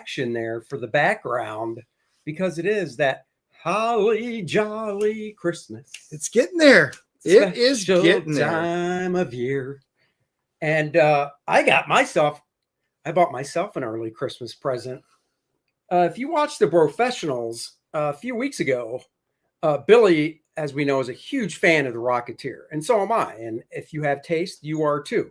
action there for the background because it is that holly jolly Christmas. It's getting there. It is getting there. Time of year. And I bought myself an early Christmas present. If you watch The Professionals a few weeks ago, Billy, as we know, is a huge fan of The Rocketeer, and so am I. And if you have taste, you are too.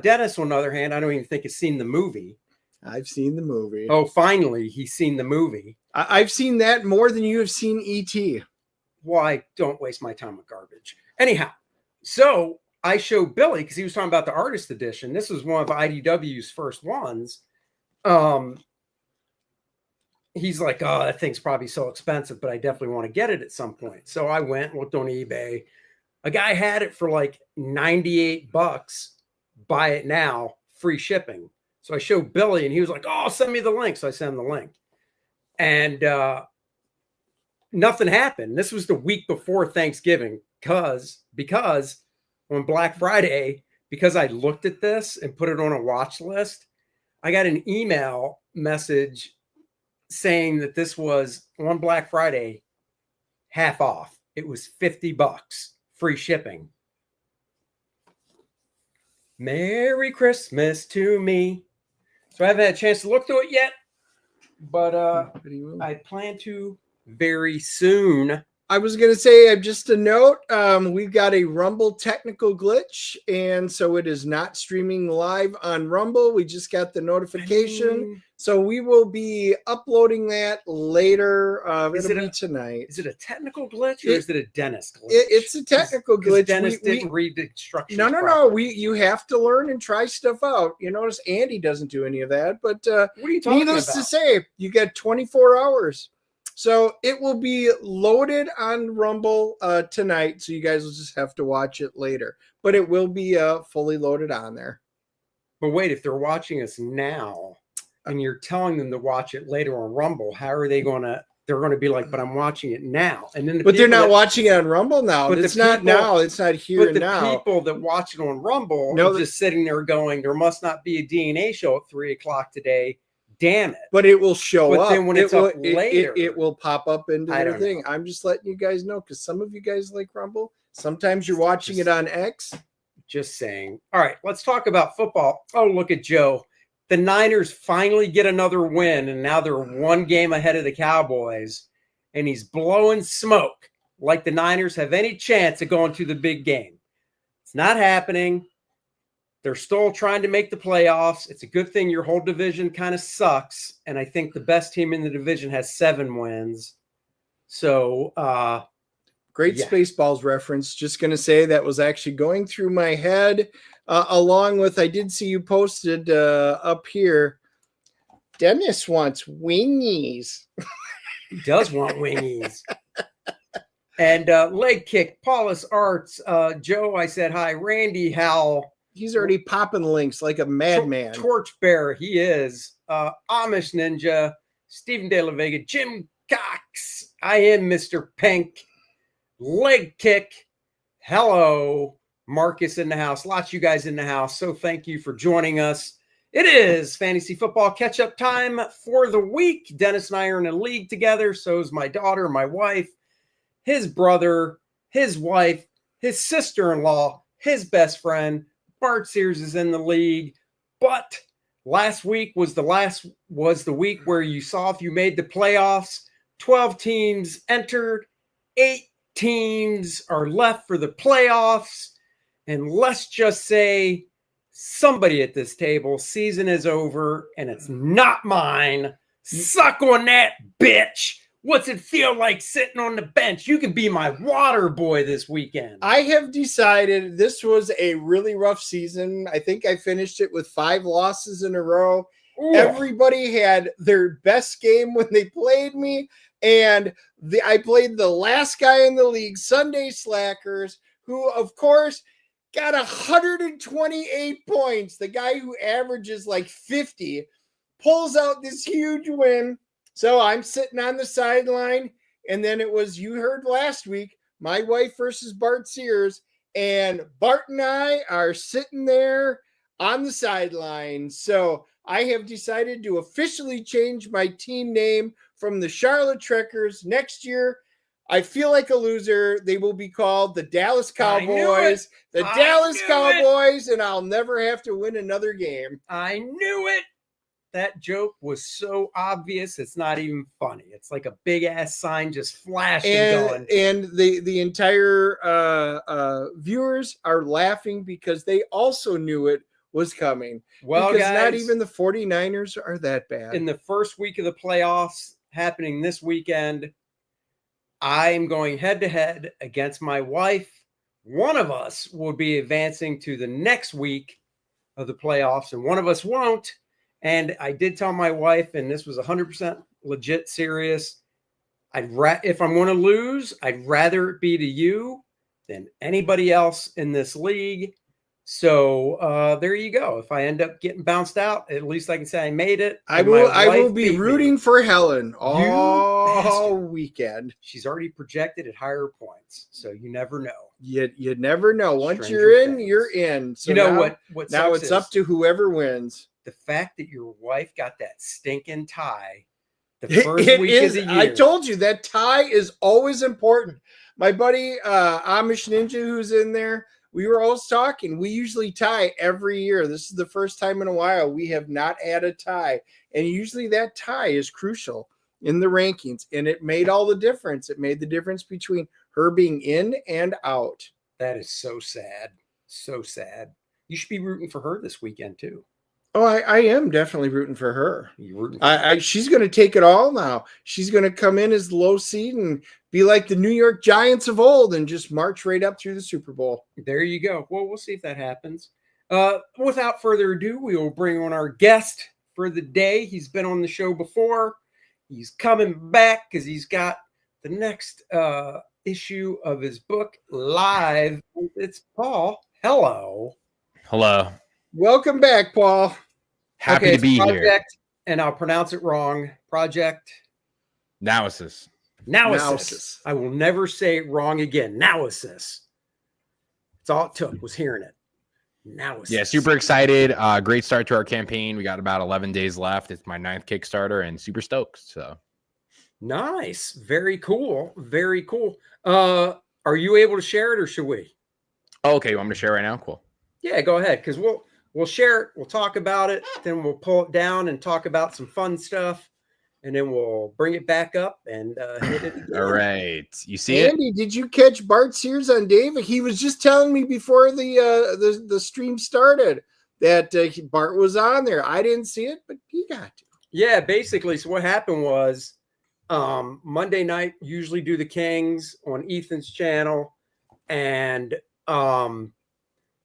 Dennis, on the other hand, I don't even think has seen the movie. I've seen the movie. Oh, finally, he's seen the movie. I've seen that more than you have seen E.T. Why? Don't waste my time with garbage. Anyhow, so I showed Billy because he was talking about the artist edition. This was one of IDW's first ones. He's like, oh, that thing's probably so expensive, but I definitely want to get it at some point. So I went, looked on eBay. A guy had it for like $98. Buy it now, free shipping. So I showed Billy and he was like, oh, send me the link. So I sent him the link. And nothing happened. This was the week before Thanksgiving because on Black Friday, because I looked at this and put it on a watch list, I got an email message saying that this was on Black Friday, half off. It was $50, free shipping. Merry Christmas to me. So I haven't had a chance to look through it yet, but I plan to very soon. I was going to say, just a note, we've got a Rumble technical glitch, and so it is not streaming live on Rumble. We just got the notification. So we will be uploading that later. It'll be tonight. Is it a technical glitch or is it a Dennis glitch? It's a technical glitch. Dennis didn't read the instructions. No. You have to learn and try stuff out. You notice Andy doesn't do any of that. But what are you talking needless about? to say, you get 24 hours. So it will be loaded on Rumble tonight. So you guys will just have to watch it later. But it will be fully loaded on there. But wait, if they're watching us now and you're telling them to watch it later on Rumble, how are they going to? They're going to be like, but I'm watching it now. And then they're not watching it on Rumble now. But it's not now. It's not here and now. But the people that watch it on Rumble are just sitting there going, there must not be a DNA show at 3:00 today. Damn it. But it will show up. Then when it's up later, it will pop up into their thing. I'm just letting you guys know because some of you guys like Rumble. Sometimes you're watching it on X. Just saying. All right, let's talk about football. Oh, look at Joe. The Niners finally get another win, and now they're one game ahead of the Cowboys, and he's blowing smoke like the Niners have any chance of going to the big game. It's not happening. They're still trying to make the playoffs. It's a good thing your whole division kind of sucks. And I think the best team in the division has 7 wins. So, great Spaceballs reference. Just going to say that was actually going through my head along with, I did see you posted up here. Dennis wants wingies. He does want wingies. And leg kick, Paulus Arts, Joe, I said hi. Randy Howell. He's already popping links like a madman. Torchbearer, he is. Amish Ninja, Stephen De La Vega, Jim Cox. I am Mr. Pink. Leg kick. Hello. Marcus in the house. Lots of you guys in the house. So thank you for joining us. It is fantasy football catch-up time for the week. Dennis and I are in a league together. So is my daughter, my wife, his brother, his wife, his sister-in-law, his best friend. Bart Sears is in the league, but last week was the week where you saw if you made the playoffs. 12 teams entered, 8 teams are left for the playoffs, and let's just say somebody at this table, season is over, and it's not mine. Suck on that, bitch. What's it feel like sitting on the bench? You can be my water boy this weekend. I have decided this was a really rough season. I think I finished it with 5 losses in a row. Ooh. Everybody had their best game when they played me. And I played the last guy in the league, Sunday Slackers, who, of course, got 128 points. The guy who averages like 50 pulls out this huge win. So I'm sitting on the sideline, and then it was, you heard last week, my wife versus Bart Sears, and Bart and I are sitting there on the sideline. So I have decided to officially change my team name from the Charlotte Trekkers. Next year, I feel like a loser. They will be called the Dallas Cowboys. The Dallas Cowboys, and I'll never have to win another game. I knew it. That joke was so obvious, it's not even funny. It's like a big ass sign just flashing going. And the entire viewers are laughing because they also knew it was coming. Well, because guys, not even the 49ers are that bad. In the first week of the playoffs happening this weekend, I'm going head to head against my wife. One of us will be advancing to the next week of the playoffs, and one of us won't. And I did tell my wife, and this was 100% legit serious, if I'm going to lose, I'd rather it be to you than anybody else in this league. So there you go. If I end up getting bounced out, at least I can say I made it. I will be rooting for Helen all weekend. She's already projected at higher points, so you never know. You never know. Once you're in, you're in. So you know what now it's up to whoever wins. The fact that your wife got that stinking tie the first week of the year. I told you that tie is always important. My buddy Amish Ninja, who's in there, we were always talking. We usually tie every year. This is the first time in a while we have not had a tie. And usually that tie is crucial in the rankings. And it made all the difference. It made the difference between her being in and out. That is so sad. So sad. You should be rooting for her this weekend too. Oh, I am definitely rooting for her. You're rooting for her. She's going to take it all now. She's going to come in as low seed and be like the New York Giants of old and just march right up through the Super Bowl. There you go. Well, we'll see if that happens. Without further ado, we will bring on our guest for the day. He's been on the show before. He's coming back because he's got the next issue of his book live. It's Paul. Hello. Hello. Welcome back, Paul. Happy to be here. And I'll pronounce it wrong. Project Naosis. I will never say it wrong again. Naosis. That's all it took was hearing it. Naosis. Yeah, super excited. Great start to our campaign. We got about 11 days left. It's my 9th Kickstarter and super stoked. So nice. Very cool. Very cool. Are you able to share it or should we? Oh, okay. You want me to share right now? Cool. Yeah, go ahead. Because we'll share it. We'll talk about it. Then we'll pull it down and talk about some fun stuff. And then we'll bring it back up and hit it again. All right. You see Andy, did you catch Bart Sears on Dave? He was just telling me before the stream started that Bart was on there. I didn't see it, but he got to. Yeah, basically. So what happened was Monday night, usually do the Kings on Ethan's channel. And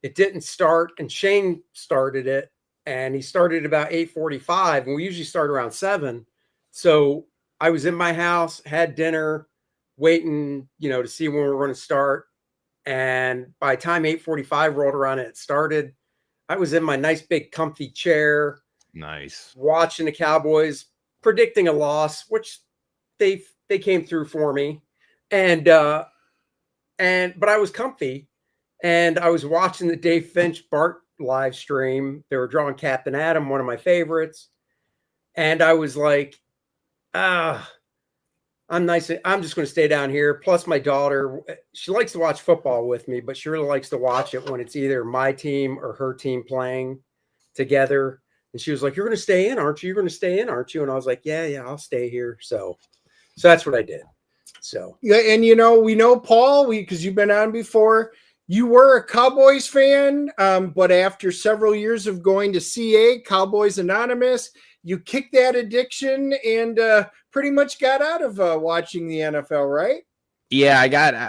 it didn't start. And Shane started it. And he started about 8:45. And we usually start around 7. So I was in my house, had dinner, waiting, to see when we were going to start. And by the time 8:45 rolled around and it started, I was in my nice big comfy chair. Nice. Watching the Cowboys, predicting a loss, which they came through for me. But I was comfy and I was watching the Dave Finch Bart live stream. They were drawing Captain Adam, one of my favorites. And I was like, I'm nice. I'm just going to stay down here. Plus my daughter, she likes to watch football with me, but she really likes to watch it when it's either my team or her team playing together. And she was like, "You're going to stay in, aren't you? You're going to stay in, aren't you?" And I was like, yeah, I'll stay here. So that's what I did. So, yeah. And, we know Paul, because you've been on before, you were a Cowboys fan. But after several years of going to CA, Cowboys Anonymous, you kicked that addiction and pretty much got out of watching the NFL, right? Yeah,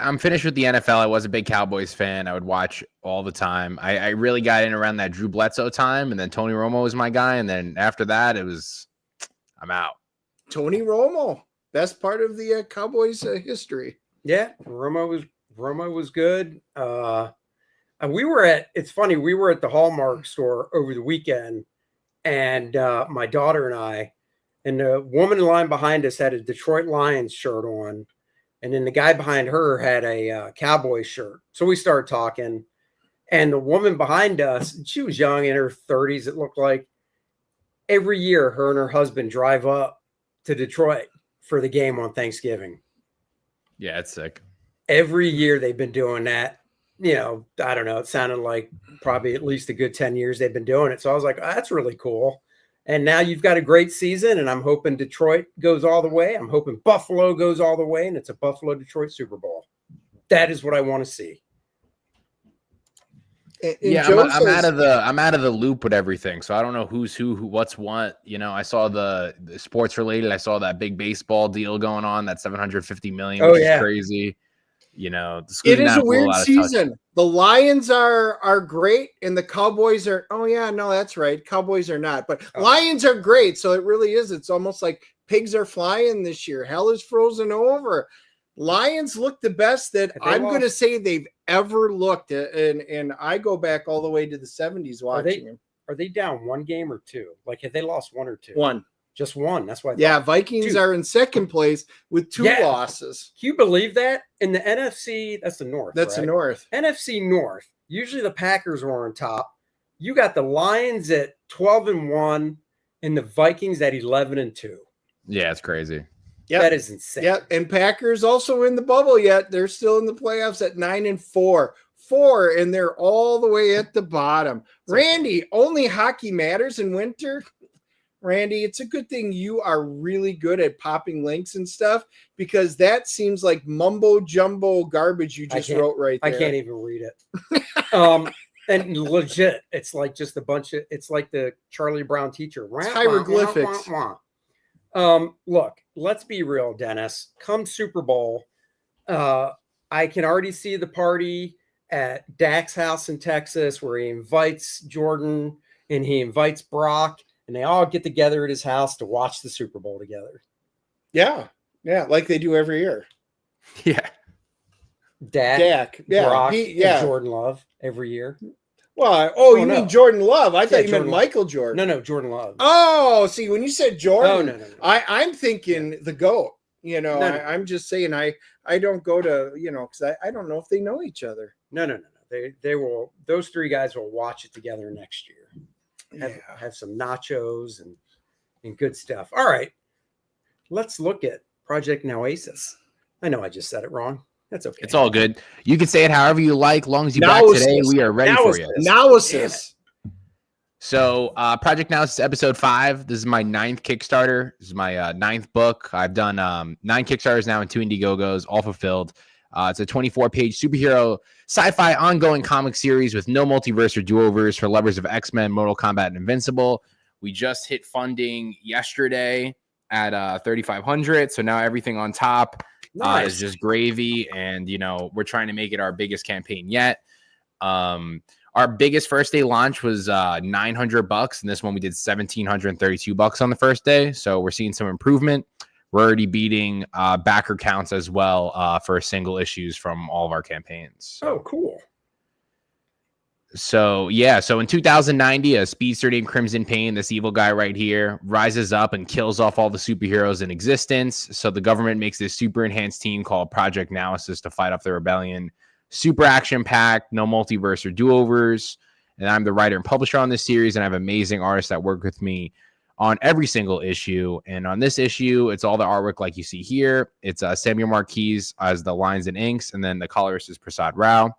I'm finished with the NFL. I was a big Cowboys fan. I would watch all the time. I really got in around that Drew Bledsoe time, and then Tony Romo was my guy. And then after that, I'm out. Tony Romo, best part of the Cowboys history. Yeah, Romo was good. And it's funny, we were at the Hallmark store over the weekend. And my daughter and I, and the woman in line behind us had a Detroit Lions shirt on. And then the guy behind her had a Cowboy shirt. So we started talking. And the woman behind us, she was young, in her 30s, it looked like. every year, her and her husband drive up to Detroit for the game on Thanksgiving. Yeah, it's sick. Every year they've been doing that. You know, I don't know. It sounded like probably at least a good 10 years they've been doing it. So I was like, oh, that's really cool. And now you've got a great season, and I'm hoping Detroit goes all the way. I'm hoping Buffalo goes all the way, and it's a Buffalo-Detroit Super Bowl. That is what I want to see. Yeah, I'm out of the loop with everything, so I don't know who's who, what's what. You know, I saw the sports related. I saw that big baseball deal going on, that $750 million, which is crazy. You know, it is a weird season. The Lions are great, and the Cowboys are. Oh yeah, no, that's right. Cowboys are not, but Lions are great. So it really is. It's almost like pigs are flying this year. Hell is frozen over. Lions look the best that I'm going to say they've ever looked, and I go back all the way to the 70s watching them. Are they down one game or two? Like, have they lost one or two? One. Just one. That's why. Vikings are in second place with 2 losses. Can you believe that? In the NFC, that's the North. That's the North. NFC North. Usually the Packers are on top. You got the Lions at 12-1 and the Vikings at 11-2. Yeah, it's crazy. Yep. That is insane. Yeah, and Packers also in the bubble yet. They're still in the playoffs at 9-4. 4, and they're all the way at the bottom. Randy, only hockey matters in winter. Randy, it's a good thing you are really good at popping links and stuff, because that seems like mumbo jumbo garbage you just wrote right there. I can't even read it. And legit, it's like just a bunch of, it's like the Charlie Brown teacher. It's hieroglyphics. Look, let's be real, Dennis. Come Super Bowl, I can already see the party at Dak's house in Texas where he invites Jordan and he invites Brock, and they all get together at his house to watch the Super Bowl together. Yeah, like they do every year. Yeah. Dak, Brock, and Jordan Love every year. Well, you mean Jordan Love? I thought you meant Michael Jordan. No, Jordan Love. Oh, see, when you said Jordan, no. I'm thinking the GOAT. You know, no. I'm just saying I don't go to, because I don't know if they know each other. No. They will. Those 3 guys will watch it together next year. Have some nachos and good stuff. All right, let's look at Project Naosis. I know I just said it wrong. That's okay. It's all good. You can say it however you like, long as you back today. We are ready for you. Naosis. So, Project Naosis episode 5. This is my 9th Kickstarter. This is my 9th book. I've done 9 Kickstarters now and 2 Indiegogos, all fulfilled. It's a 24-page superhero sci-fi ongoing comic series with no multiverse or do-overs for lovers of X-Men, Mortal Kombat, and Invincible. We just hit funding yesterday at 3,500. So now everything on top is just gravy, and we're trying to make it our biggest campaign yet. Our biggest first day launch was $900, and this one we did $1,732 on the first day. So we're seeing some improvement. We're already beating backer counts as well for single issues from all of our campaigns. Oh, cool. So in 2090, a speedster named Crimson Pain, this evil guy right here, rises up and kills off all the superheroes in existence. So the government makes this super enhanced team called Project Naosis to fight off the rebellion. Super action-packed, no multiverse or do-overs. And I'm the writer and publisher on this series, and I have amazing artists that work with me on every single issue. And on this issue, it's all the artwork like you see here. It's Samuel Marquise as the lines and inks, and then the colorist is Prasad Rao.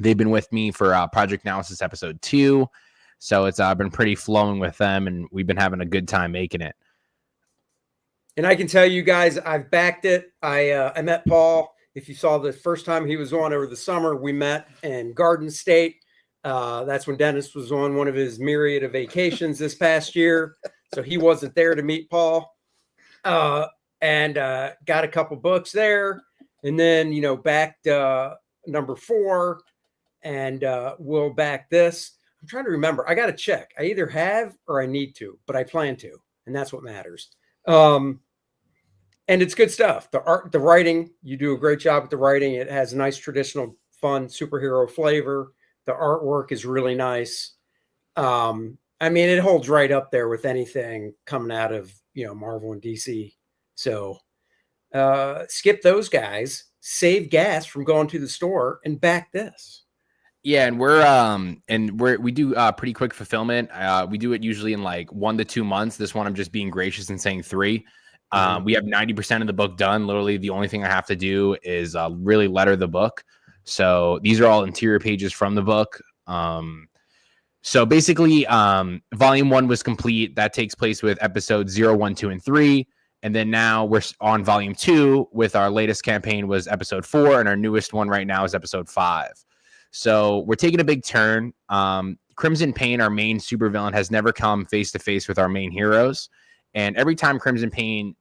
They've been with me for Project Naosis episode 2. So it's been pretty flowing with them, and we've been having a good time making it. And I can tell you guys, I've backed it. I met Paul. If you saw the first time he was on over the summer, we met in Garden State. That's when Dennis was on one of his myriad of vacations this past year. So he wasn't there to meet Paul. And got a couple books there. And then, backed number 4. And we'll back this. I'm trying to remember. I got to check. I either have or I need to, but I plan to. And that's what matters. And it's good stuff. The art, the writing, you do a great job with the writing. It has a nice traditional, fun superhero flavor. The artwork is really nice. It holds right up there with anything coming out of, Marvel and DC. So skip those guys, save gas from going to the store, and back this. Yeah, and we do pretty quick fulfillment. We do it usually in like 1 to 2 months. This one I'm just being gracious and saying 3. We have 90% of the book done. Literally, the only thing I have to do is really letter the book. So these are all interior pages from the book. So basically, volume 1 was complete. That takes place with episodes 0, 1, 2, and 3. And then now we're on volume 2 with our latest campaign was episode 4. And our newest one right now is episode 5. So we're taking a big turn. Crimson Pain, our main supervillain, has never come face to face with our main heroes. And every time Crimson Pain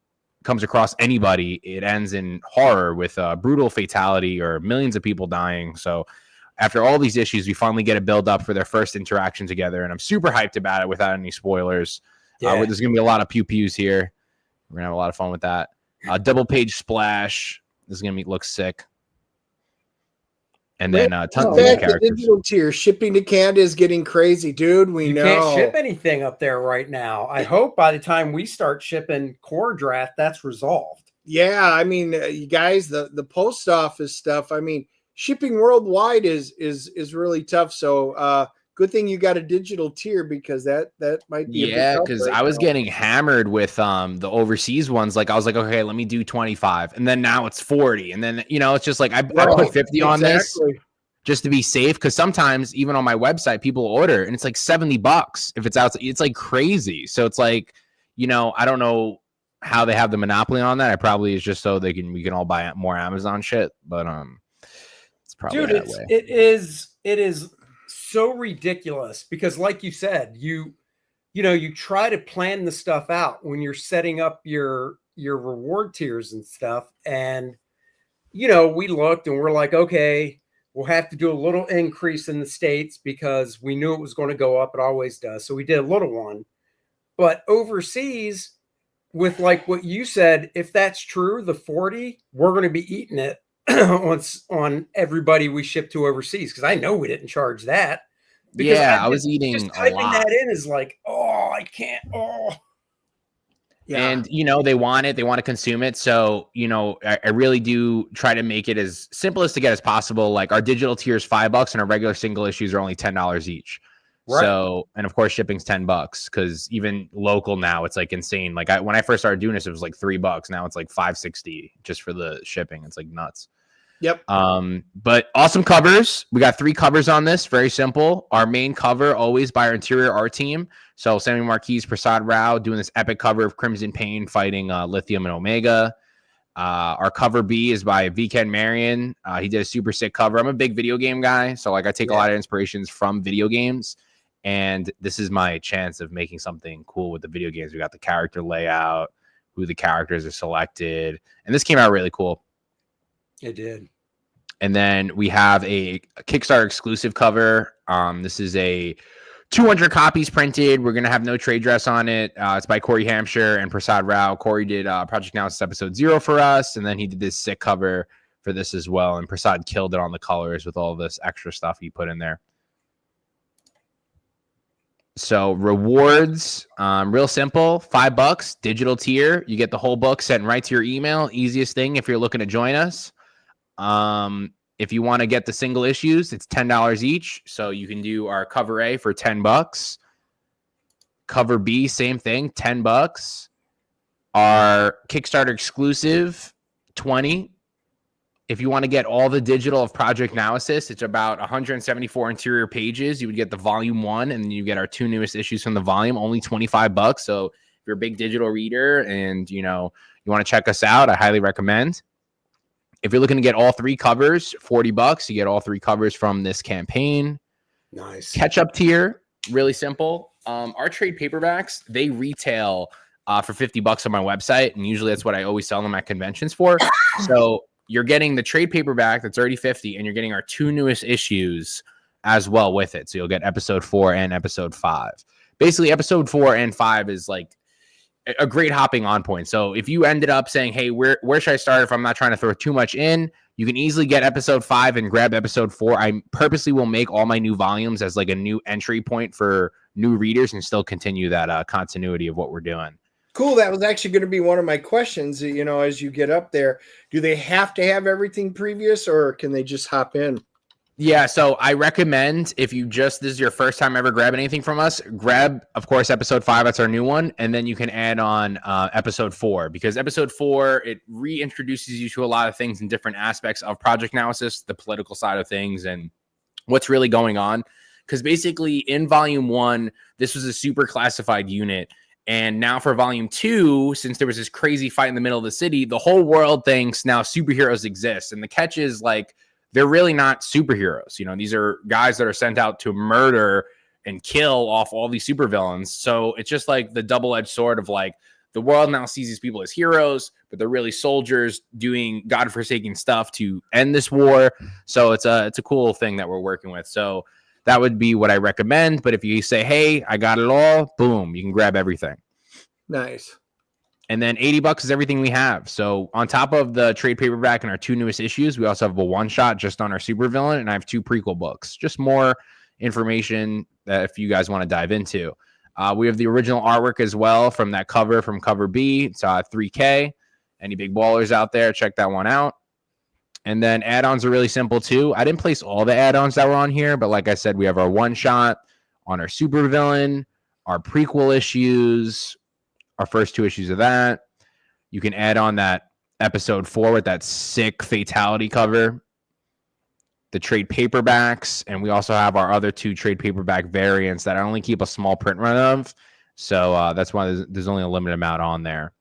comes across anybody, it ends in horror with a brutal fatality or millions of people dying. So after all these issues, we finally get a build up for their first interaction together. And I'm super hyped about it without any spoilers. Yeah. There's going to be a lot of pew-pews here. We're going to have a lot of fun with that. Double page splash. This is going to look sick. And then tons of new characters. The digital tier shipping to Canada is getting crazy, dude. You can't ship anything up there right now. I hope by the time we start shipping Kor-Drath, that's resolved. Yeah, I mean, you guys, the post office stuff. I mean, shipping worldwide is really tough. So good thing you got a digital tier because that might be because I was getting hammered with the overseas ones. Like I was like, okay, let me do 25, and then now it's 40, and then it's just like I put 50 on this just to be safe, because sometimes even on my website people order and it's like $70 if it's out. It's like crazy. So it's like I don't know how they have the monopoly on that. I probably is just so we can all buy more Amazon shit, but it's probably that way. It is so ridiculous because like you said, you try to plan the stuff out when you're setting up your reward tiers and stuff. And, we looked and we're like, okay, we'll have to do a little increase in the States because we knew it was going to go up. It always does. So we did a little one, but overseas with like what you said, if that's true, the 40, we're going to be eating it on everybody we ship to overseas, because I know we didn't charge that. Because I was eating just a typing lot. that in is like, oh, I can't. Oh, yeah. And they want it, they want to consume it. So I really do try to make it as simple as to get as possible. Like our digital tier is $5 and our regular single issues are only $10 each. Right. So, and of course shipping's $10 because even local now it's like insane. Like when I first started doing this, it was like $3. Now it's like $5.60 just for the shipping. It's like nuts. Yep. But awesome covers. We got 3 covers on this. Very simple. Our main cover always by our interior art team. So Sammy Marquis, Prasad Rao doing this epic cover of Crimson Pain fighting Lithium and Omega. Our cover B is by Vken Marion. He did a super sick cover. I'm a big video game guy, so like I take a lot of inspirations from video games. And this is my chance of making something cool with the video games. We got the character layout, who the characters are selected. And this came out really cool. It did. And then we have a Kickstarter exclusive cover. This is a 200 copies printed. We're going to have no trade dress on it. It's by Corey Hampshire and Prasad Rao. Corey did Project Naosis episode 0 for us. And then he did this sick cover for this as well. And Prasad killed it on the colors with all this extra stuff he put in there. So rewards, real simple, $5, digital tier. You get the whole book sent right to your email. Easiest thing if you're looking to join us. If you want to get the single issues, it's $10 each. So you can do our cover A for $10. Cover B, same thing, $10. Our Kickstarter exclusive, $20. If you want to get all the digital of Project Naosis, it's about 174 interior pages. You would get the volume 1, and then you get our 2 newest issues from the volume, only $25. So if you're a big digital reader and you want to check us out, I highly recommend. If you're looking to get all 3 covers, $40. You get all 3 covers from this campaign. Nice. Catch up tier, really simple. Our trade paperbacks, they retail for $50 on my website, and usually that's what I always sell them at conventions for. So you're getting the trade paperback that's already $50, and you're getting our 2 newest issues as well with it. So you'll get episode 4 and episode 5. Basically, episode 4 and 5 is like a great hopping on point. So if you ended up saying, hey, where should I start if I'm not trying to throw too much in, you can easily get episode 5 and grab episode 4. I purposely will make all my new volumes as like a new entry point for new readers and still continue that continuity of what we're doing. Cool. That was actually going to be one of my questions. As you get up there, do they have to have everything previous or can they just hop in? Yeah, so I recommend if this is your first time ever grabbing anything from us, grab, of course, episode 5. That's our new one. And then you can add on episode 4, because episode 4, it reintroduces you to a lot of things in different aspects of Project Naosis, the political side of things, and what's really going on. Because basically in volume 1, this was a super classified unit. And now for volume 2, since there was this crazy fight in the middle of the city, the whole world thinks now superheroes exist. And the catch is, like, they're really not superheroes. You know, these are guys that are sent out to murder and kill off all these supervillains. So it's just like the double-edged sword of, like, the world now sees these people as heroes, but they're really soldiers doing godforsaken stuff to end this war. So it's a cool thing that we're working with. So that would be what I recommend. But if you say, hey, I got it all, boom, you can grab everything. Nice. And then $80 is everything we have. So on top of the trade paperback and our 2 newest issues, we also have a one-shot just on our supervillain, and I have 2 prequel books. Just more information that if you guys want to dive into. We have the original artwork as well from that cover, from cover B. It's $3K. Any big ballers out there, check that one out. And then add-ons are really simple too. I didn't place all the add-ons that were on here, but like I said, we have our one-shot on our supervillain, our prequel issues, our first 2 issues of that. You can add on that episode 4 with that sick fatality cover, the trade paperbacks, and we also have our other 2 trade paperback variants that I only keep a small print run of. So that's why there's only a limited amount on there.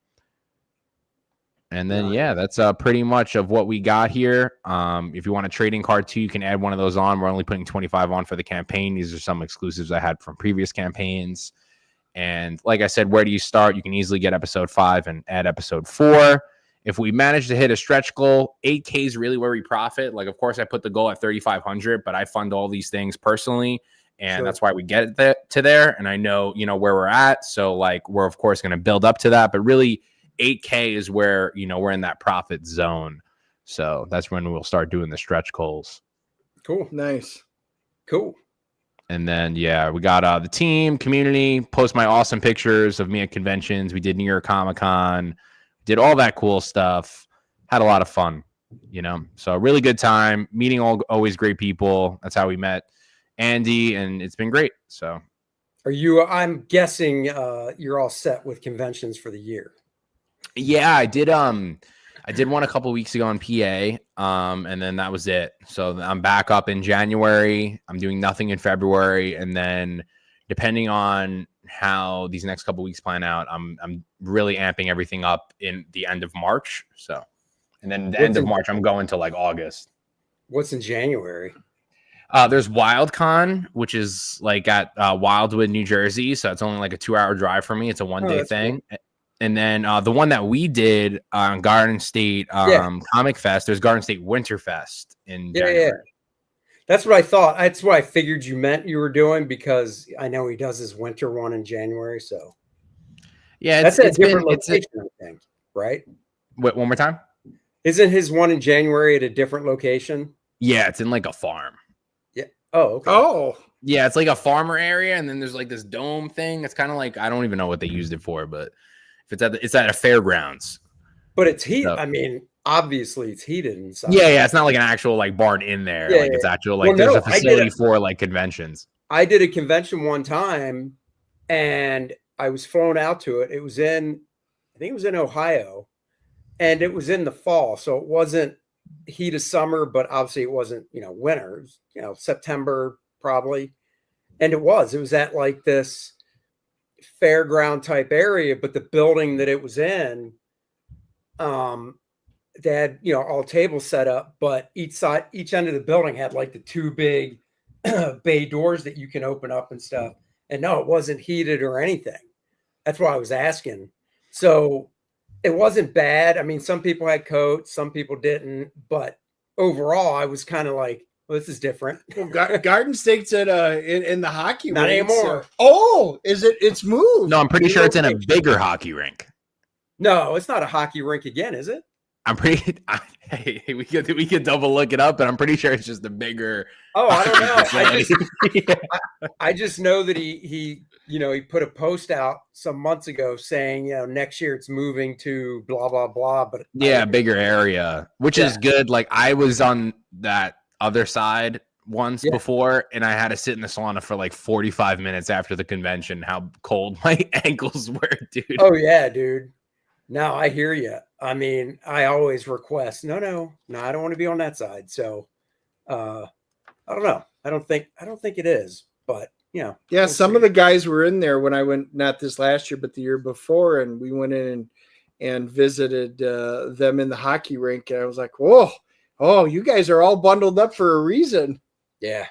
And then, yeah, that's pretty much of what we got here. If you want a trading card too, you can add one of those on. We're only putting 25 on for the campaign. These are some exclusives I had from previous campaigns. And like I said, where do you start? You can easily get episode 5 and add episode 4. If we manage to hit a stretch goal, 8K is really where we profit. Like, of course, I put the goal at 3,500, but I fund all these things personally. And that's why we get to there. And I know, where we're at. So, like, we're, of course, going to build up to that. But really, 8K is where, we're in that profit zone. So that's when we'll start doing the stretch goals. Cool. Nice. Cool. And then, yeah, we got the team, community, post my awesome pictures of me at conventions. We did New York Comic-Con, did all that cool stuff. Had a lot of fun, So a really good time, meeting always great people. That's how we met Andy, and it's been great. So I'm guessing you're all set with conventions for the year. Yeah, I did one a couple weeks ago in PA, and then that was it. So I'm back up in January. I'm doing nothing in February, and then depending on how these next couple weeks plan out, I'm really amping everything up in the end of March. So, and then the end of March, I'm going to like August. What's in January? There's WildCon, which is like at Wildwood, New Jersey. So it's only like a 2-hour drive for me. It's a one-day thing. Cool. And then the one that we did on Garden State Comic Fest, there's Garden State Winterfest in January. Yeah. That's what I thought. That's what I figured you meant you were doing, because I know he does his winter one in January. So yeah, that's a different location, I think, right? Wait, one more time. Isn't his one in January at a different location? Yeah, it's in like a farm. Yeah. Oh, okay. Oh, yeah, it's like a farmer area, and then there's like this dome thing. It's kind of like, I don't even know what they used it for, but if it's at a fairgrounds. But it's heat. So, I mean, obviously it's heated inside. Yeah. It's not like an actual like barn in there. Yeah, like it's actual like there's a facility for like conventions. I did a convention one time, and I was flown out to it. It was I think it was in Ohio, and it was in the fall, so it wasn't heat of summer, but obviously it wasn't winter. It was, September probably, and it was at like this fairground type area, but the building that it was in, they had all tables set up, but each end of the building had like the 2 big bay doors that you can open up and stuff. And no, it wasn't heated or anything. That's why I was asking. So it wasn't bad. I mean, some people had coats, some people didn't, but overall I was kind of like, well, this is different. Well, Garden State's at in the hockey rink. Not anymore. So. Oh, is it? It's moved. No, I'm pretty sure it's in a bigger hockey rink. No, it's not a hockey rink again, is it? I'm pretty. Hey, we could double look it up, but I'm pretty sure it's just a bigger. Oh, I don't know. I just know that he put a post out some months ago saying next year it's moving to blah blah blah. But yeah, bigger area, which is good. Like I was on that other side once before, and I had to sit in the sauna for like 45 minutes after the convention. How cold my ankles were, dude. Oh yeah, dude. No, I hear you. I mean, I always request, no, I don't want to be on that side. So, I don't know. I don't think it is, but Yeah, we'll some of see. the guys were in there when I went, not this last year, but the year before, and we went in and visited them in the hockey rink, and I was like, whoa, oh, you guys are all bundled up for a reason. Yeah.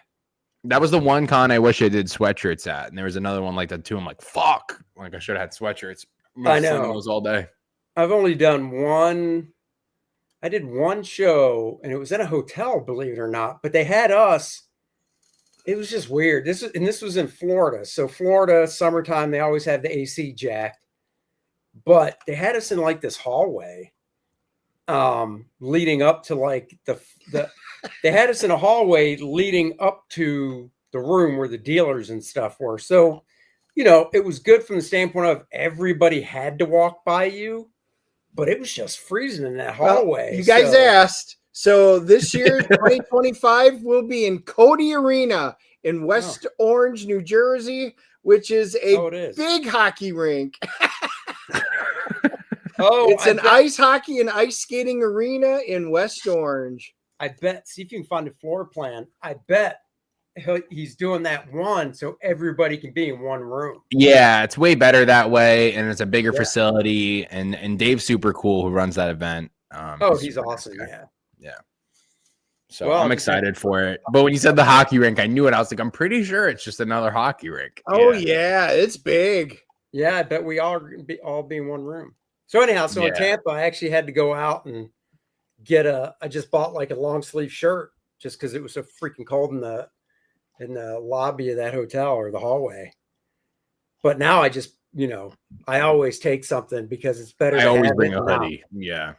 That was the one con I wish I did sweatshirts at, and there was another one like that too. I'm like, fuck, like I should have had sweatshirts. I know. Those all day. I've only done one. I did one show, and it was in a hotel, believe it or not. But they had us. It was just weird. This was in Florida. So Florida, summertime, they always have the AC jacked. But they had us in like this hallway, leading up to like the. They had us in a hallway leading up to the room where the dealers and stuff were. So, it was good from the standpoint of everybody had to walk by you. But it was just freezing in that hallway. Well, you guys asked. So this year, 2025, will be in Cody Arena in West Orange, New Jersey, which is a big hockey rink. It's an ice hockey and ice skating arena in West Orange. I bet. See if you can find a floor plan. I bet he's doing that one so everybody can be in one room. Yeah, it's way better that way, and it's a bigger facility. And Dave's super cool who runs that event. He's awesome. Yeah. So I'm excited for it. But when you said the hockey rink, I knew it. I was like, I'm pretty sure it's just another hockey rink. Oh yeah, it's big. Yeah, I bet we all be in one room. So anyhow, in Tampa, I actually had to go out and get I just bought like a long sleeve shirt just because it was so freaking cold in the lobby of that hotel or the hallway. But now I just, I always take something because it's better. I always bring a hoodie. Yeah.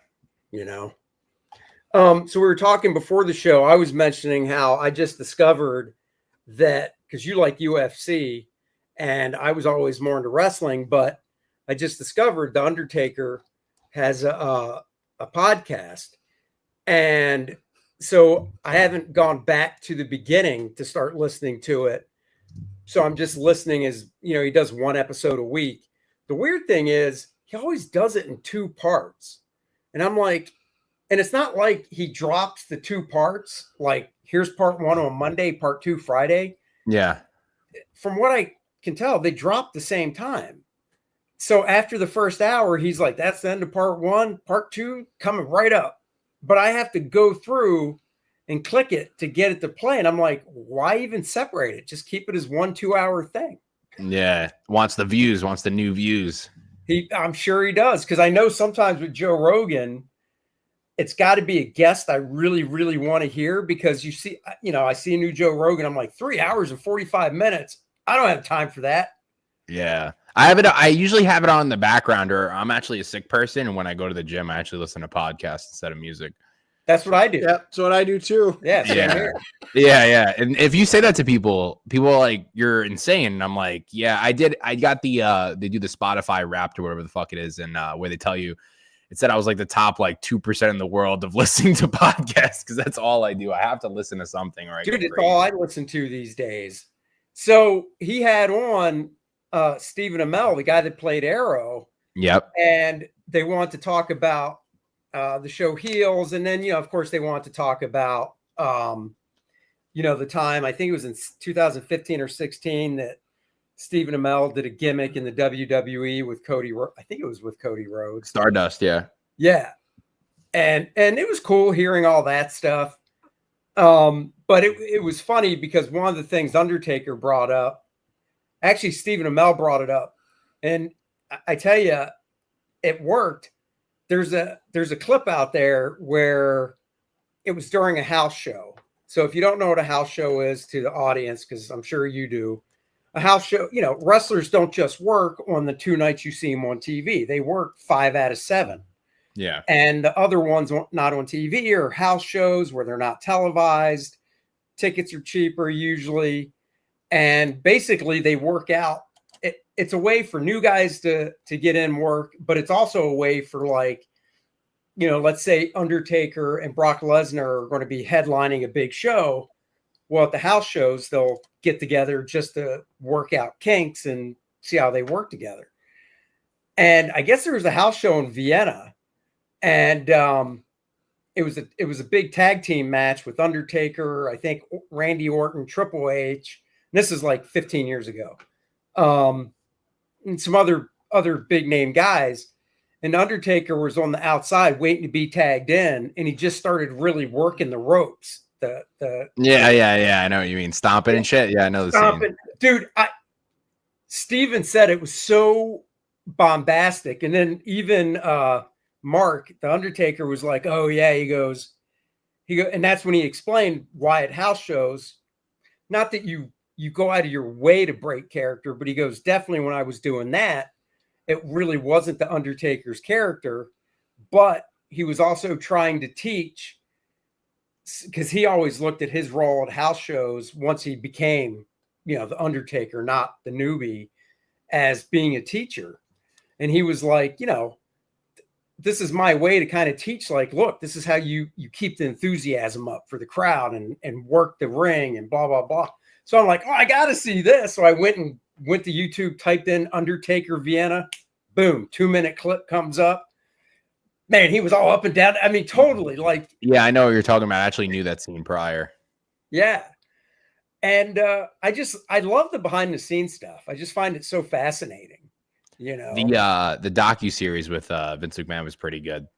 So we were talking before the show. I was mentioning how I just discovered that because you like UFC and I was always more into wrestling, but I just discovered The Undertaker has a podcast. And so I haven't gone back to the beginning to start listening to it. So I'm just listening as, he does one episode a week. The weird thing is he always does it in two parts. And I'm like, and it's not like he drops the two parts. Like here's part one on Monday, part two Friday. Yeah. From what I can tell, they drop the same time. So after the first hour, he's like, that's the end of part one, part two coming right up. But I have to go through and click it to get it to play. And I'm like, why even separate it? Just keep it as 1-2 hour thing. Yeah. Wants the new views. I'm sure he does. Cause I know sometimes with Joe Rogan, it's got to be a guest I really, really want to hear because you see, I see a new Joe Rogan. I'm like 3 hours and 45 minutes. I don't have time for that. Yeah. I usually have it on in the background, or I'm actually a sick person. And when I go to the gym, I actually listen to podcasts instead of music. That's what I do. Yeah, that's what I do too. Yeah. Yeah. And if you say that to people are like, you're insane. And I'm like, yeah, I did. I got they do the Spotify Wrapped or whatever the fuck it is. And where they tell you, it said I was like the top like 2% in the world of listening to podcasts. Cause that's all I do. I have to listen to something, right? Dude, it's all I listen to these days. So he had on Stephen Amell, the guy that played Arrow. Yep. And they want to talk about the show Heels. And then, of course, they want to talk about, the time, I think it was in 2015 or 16 that Stephen Amell did a gimmick in the WWE with Cody. I think it was with Cody Rhodes. Stardust, yeah. Yeah. And it was cool hearing all that stuff. But it was funny because one of the things Undertaker brought up, actually Stephen Amell brought it up, and I tell you, it worked. There's a clip out there where it was during a house show. So if you don't know what a house show is to the audience, because I'm sure you do, a house show, wrestlers don't just work on the 2 nights you see them on TV. They work 5 out of 7. Yeah. And the other ones not on TV are house shows where they're not televised. Tickets are cheaper usually. And basically they work out. It's a way for new guys to get in work, but it's also a way for let's say Undertaker and Brock Lesnar are going to be headlining a big show. Well, at the house shows, they'll get together just to work out kinks and see how they work together. And I guess there was a house show in Vienna, and it was a big tag team match with Undertaker, I think Randy Orton, Triple H. And this is like 15 years ago, and some other big name guys. And Undertaker was on the outside waiting to be tagged in, and he just started really working the ropes. Yeah. I know what you mean. Stomping and shit. Yeah, I know the scene. Dude, Steven said it was so bombastic. And then even Mark, the Undertaker, was like, oh yeah, he goes, and that's when he explained why at house shows, not that you go out of your way to break character, but he goes, definitely when I was doing that, it really wasn't the Undertaker's character, but he was also trying to teach, because he always looked at his role at house shows once he became, the Undertaker, not the newbie, as being a teacher. And he was like, this is my way to kind of teach, like, look, this is how you keep the enthusiasm up for the crowd and work the ring and blah, blah, blah. So I'm like, oh, I got to see this. So I went to YouTube, typed in Undertaker Vienna, boom, 2-minute clip comes up. Man, he was all up and down. I mean, totally like. Yeah, I know what you're talking about. I actually knew that scene prior. Yeah. And I love the behind the scenes stuff. I just find it so fascinating. The docu-series with Vince McMahon was pretty good.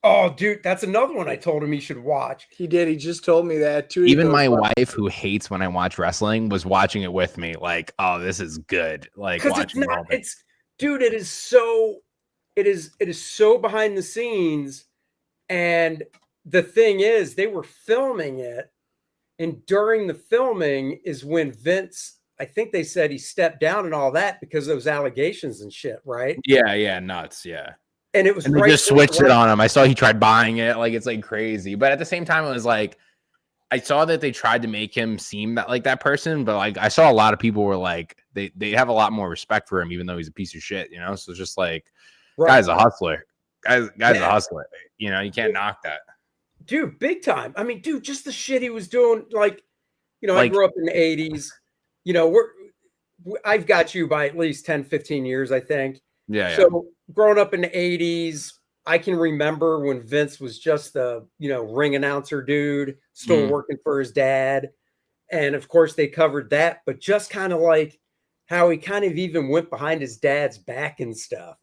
Oh, dude, that's another one I told him he should watch. He did. He just told me that too. Even my wife, who hates when I watch wrestling, was watching it with me. Like, oh, this is good. Like, watching dude, it is so behind the scenes. And the thing is, they were filming it, and during the filming is when Vince, I think they said he stepped down and all that because of those allegations and shit, right? Yeah, nuts, yeah. And it was they just switched it on him. I saw he tried buying it, like it's like crazy. But at the same time, it was like I saw that they tried to make him seem like that person, but like I saw a lot of people were like they have a lot more respect for him, even though he's a piece of shit, So it's just like, guy's a hustler. Guy's a hustler. You can't knock that. Dude, big time. I mean, dude, just the shit he was doing. Like, I grew up in the 80s. I've got you by at least 10, 15 years, I think. Yeah. So growing up in the 80s, I can remember when Vince was just the, ring announcer dude, still working for his dad. And of course they covered that, but just kind of like how he kind of even went behind his dad's back and stuff.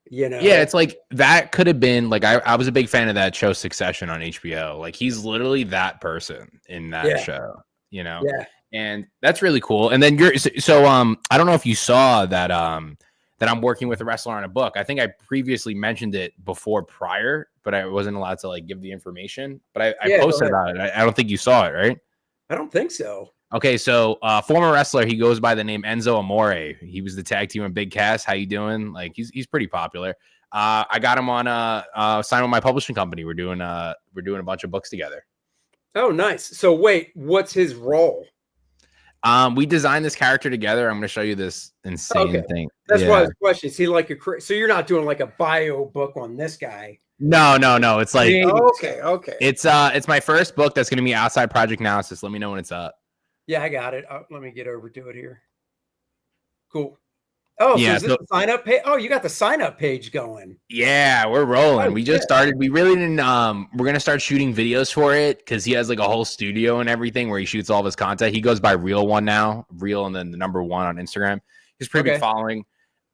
Yeah, it's like that could have been like I was a big fan of that show Succession on HBO. Like he's literally that person in that show, Yeah. And that's really cool. And then I don't know if you saw that that I'm working with a wrestler on a book. I think I previously mentioned it prior, but I wasn't allowed to like give the information. But I posted about it. I don't think you saw it, right? I don't think so. Okay, so former wrestler, he goes by the name Enzo Amore. He was the tag team in Big Cass. How you doing? Like he's pretty popular. I got him on sign with my publishing company. We're doing a bunch of books together. Oh, nice. So wait, what's his role? We designed this character together. I'm going to show you this insane thing. That's why I was questioning. Is he like so you're not doing like a bio book on this guy? No. It's like okay. It's my first book that's going to be outside Project Naosis. Let me know when it's up. Yeah, I got it. Let me get over to it here. Cool. Oh, yeah. So is this the sign up page? Oh, you got the sign up page going. Yeah, we're rolling. We just started. We really didn't. We're gonna start shooting videos for it because he has like a whole studio and everything where he shoots all of his content. He goes by Real One now, Real, and then the number 1 on Instagram. He's pretty big following.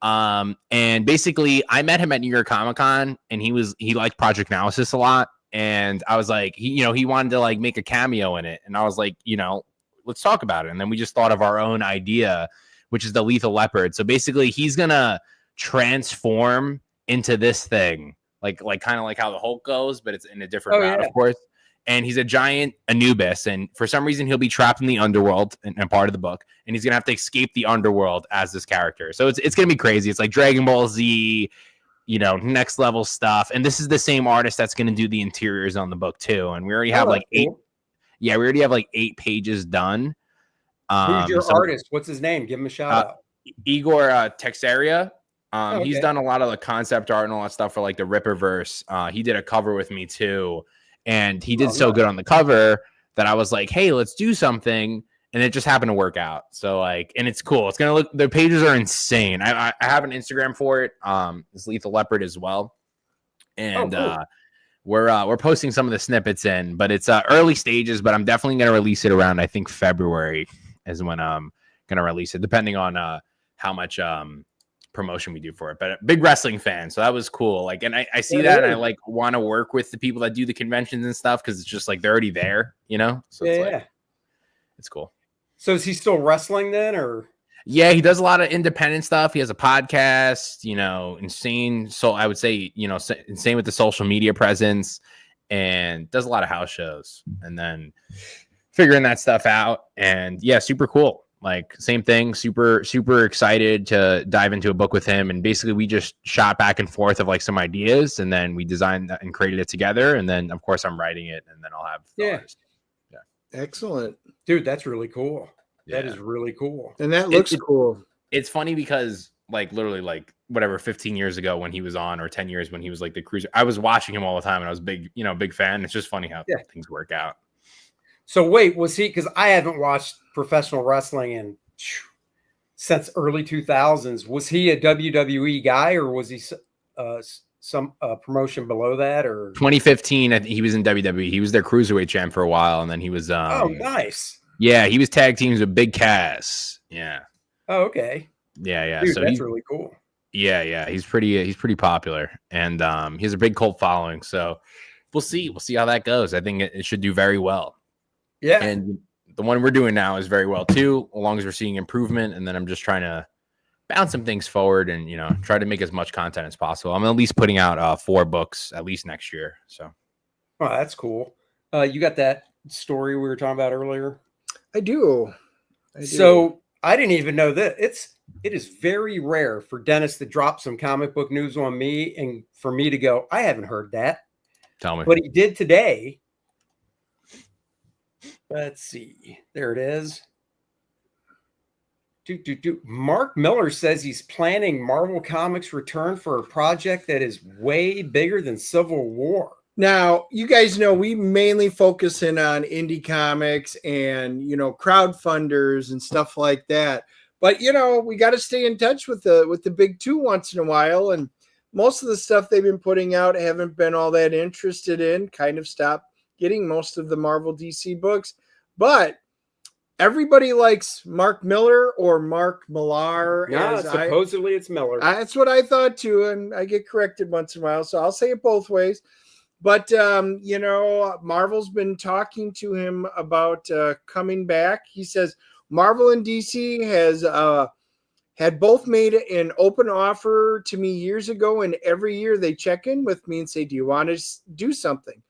And basically, I met him at New York Comic Con, and he liked Project Naosis a lot, and I was like, he wanted to like make a cameo in it, and I was like, let's talk about it. And then we just thought of our own idea, which is the Lethal Leopard. So basically he's going to transform into this thing, like kind of like how the Hulk goes, but it's in a different route, of course. And he's a giant Anubis. And for some reason he'll be trapped in the underworld and part of the book. And he's going to have to escape the underworld as this character. So it's going to be crazy. It's like Dragon Ball Z, next level stuff. And this is the same artist that's going to do the interiors on the book too. And we already have we already have like 8 pages done. Who's your artist? What's his name? Give him a shout out. Igor Texeria. He's done a lot of the concept art and all that stuff for like the Ripperverse. He did a cover with me too. And he did so good on the cover that I was like, hey, let's do something. And it just happened to work out. So like, and it's cool. It's going to look, the pages are insane. I have an Instagram for it. It's Lethal Leopard as well. And cool. We're posting some of the snippets in, but it's early stages, but I'm definitely going to release it around, I think February is when I'm going to release it, depending on how much promotion we do for it. But a big wrestling fan, so that was cool. Like, and I see that, and I like want to work with the people that do the conventions and stuff, because it's just like they're already there, you know. So it's like, it's cool. So is he still wrestling then, or? Yeah, he does a lot of independent stuff. He has a podcast, you know, insane. So I would say, you know, insane with the social media presence, and does a lot of house shows, and then figuring that stuff out. And yeah, super cool. Like, same thing, super excited to dive into a book with him. And basically we just shot back and forth of like some ideas, and then we designed and created it together. And then of course I'm writing it, and then I'll have Excellent. Dude, that's really cool. That is really cool. And that looks cool. It's funny because like literally like whatever 15 years ago when he was on, or 10 years when he was like the cruiser, I was watching him all the time, and I was big fan. It's just funny how things work out. So wait, was he, because I haven't watched professional wrestling since early 2000s. Was he a WWE guy, or was he some promotion below that? Or 2015, I think he was in WWE. He was their cruiserweight champ for a while, and then he was oh, nice. Yeah, he was tag teams with Big Cass. Yeah. Oh, okay. Yeah. Dude, so that's really cool. Yeah. He's pretty popular, and he has a big cult following. So we'll see how that goes. I think it should do very well. Yeah. And the one we're doing now is very well too, as long as we're seeing improvement. And then I'm just trying to bounce some things forward, and try to make as much content as possible. I'm at least putting out 4 books at least next year. So, oh, that's cool. You got that story we were talking about earlier? I do. So I didn't even know that it is very rare for Dennis to drop some comic book news on me, and for me to go, I haven't heard that. Tell me. But he did today. Let's see. There it is. Mark Miller says he's planning Marvel Comics return for a project that is way bigger than Civil War. Now, you guys know we mainly focus in on indie comics and, crowdfunders and stuff like that. But, we got to stay in touch with the big two once in a while. And most of the stuff they've been putting out, I haven't been all that interested in, kind of stopped getting most of the Marvel DC books. But everybody likes Mark Miller or Mark Millar. Yeah, supposedly it's Miller. That's what I thought too. And I get corrected once in a while. So I'll say it both ways. But, Marvel's been talking to him about coming back. He says Marvel and DC has had both made an open offer to me years ago. And every year they check in with me and say, do you want to do something?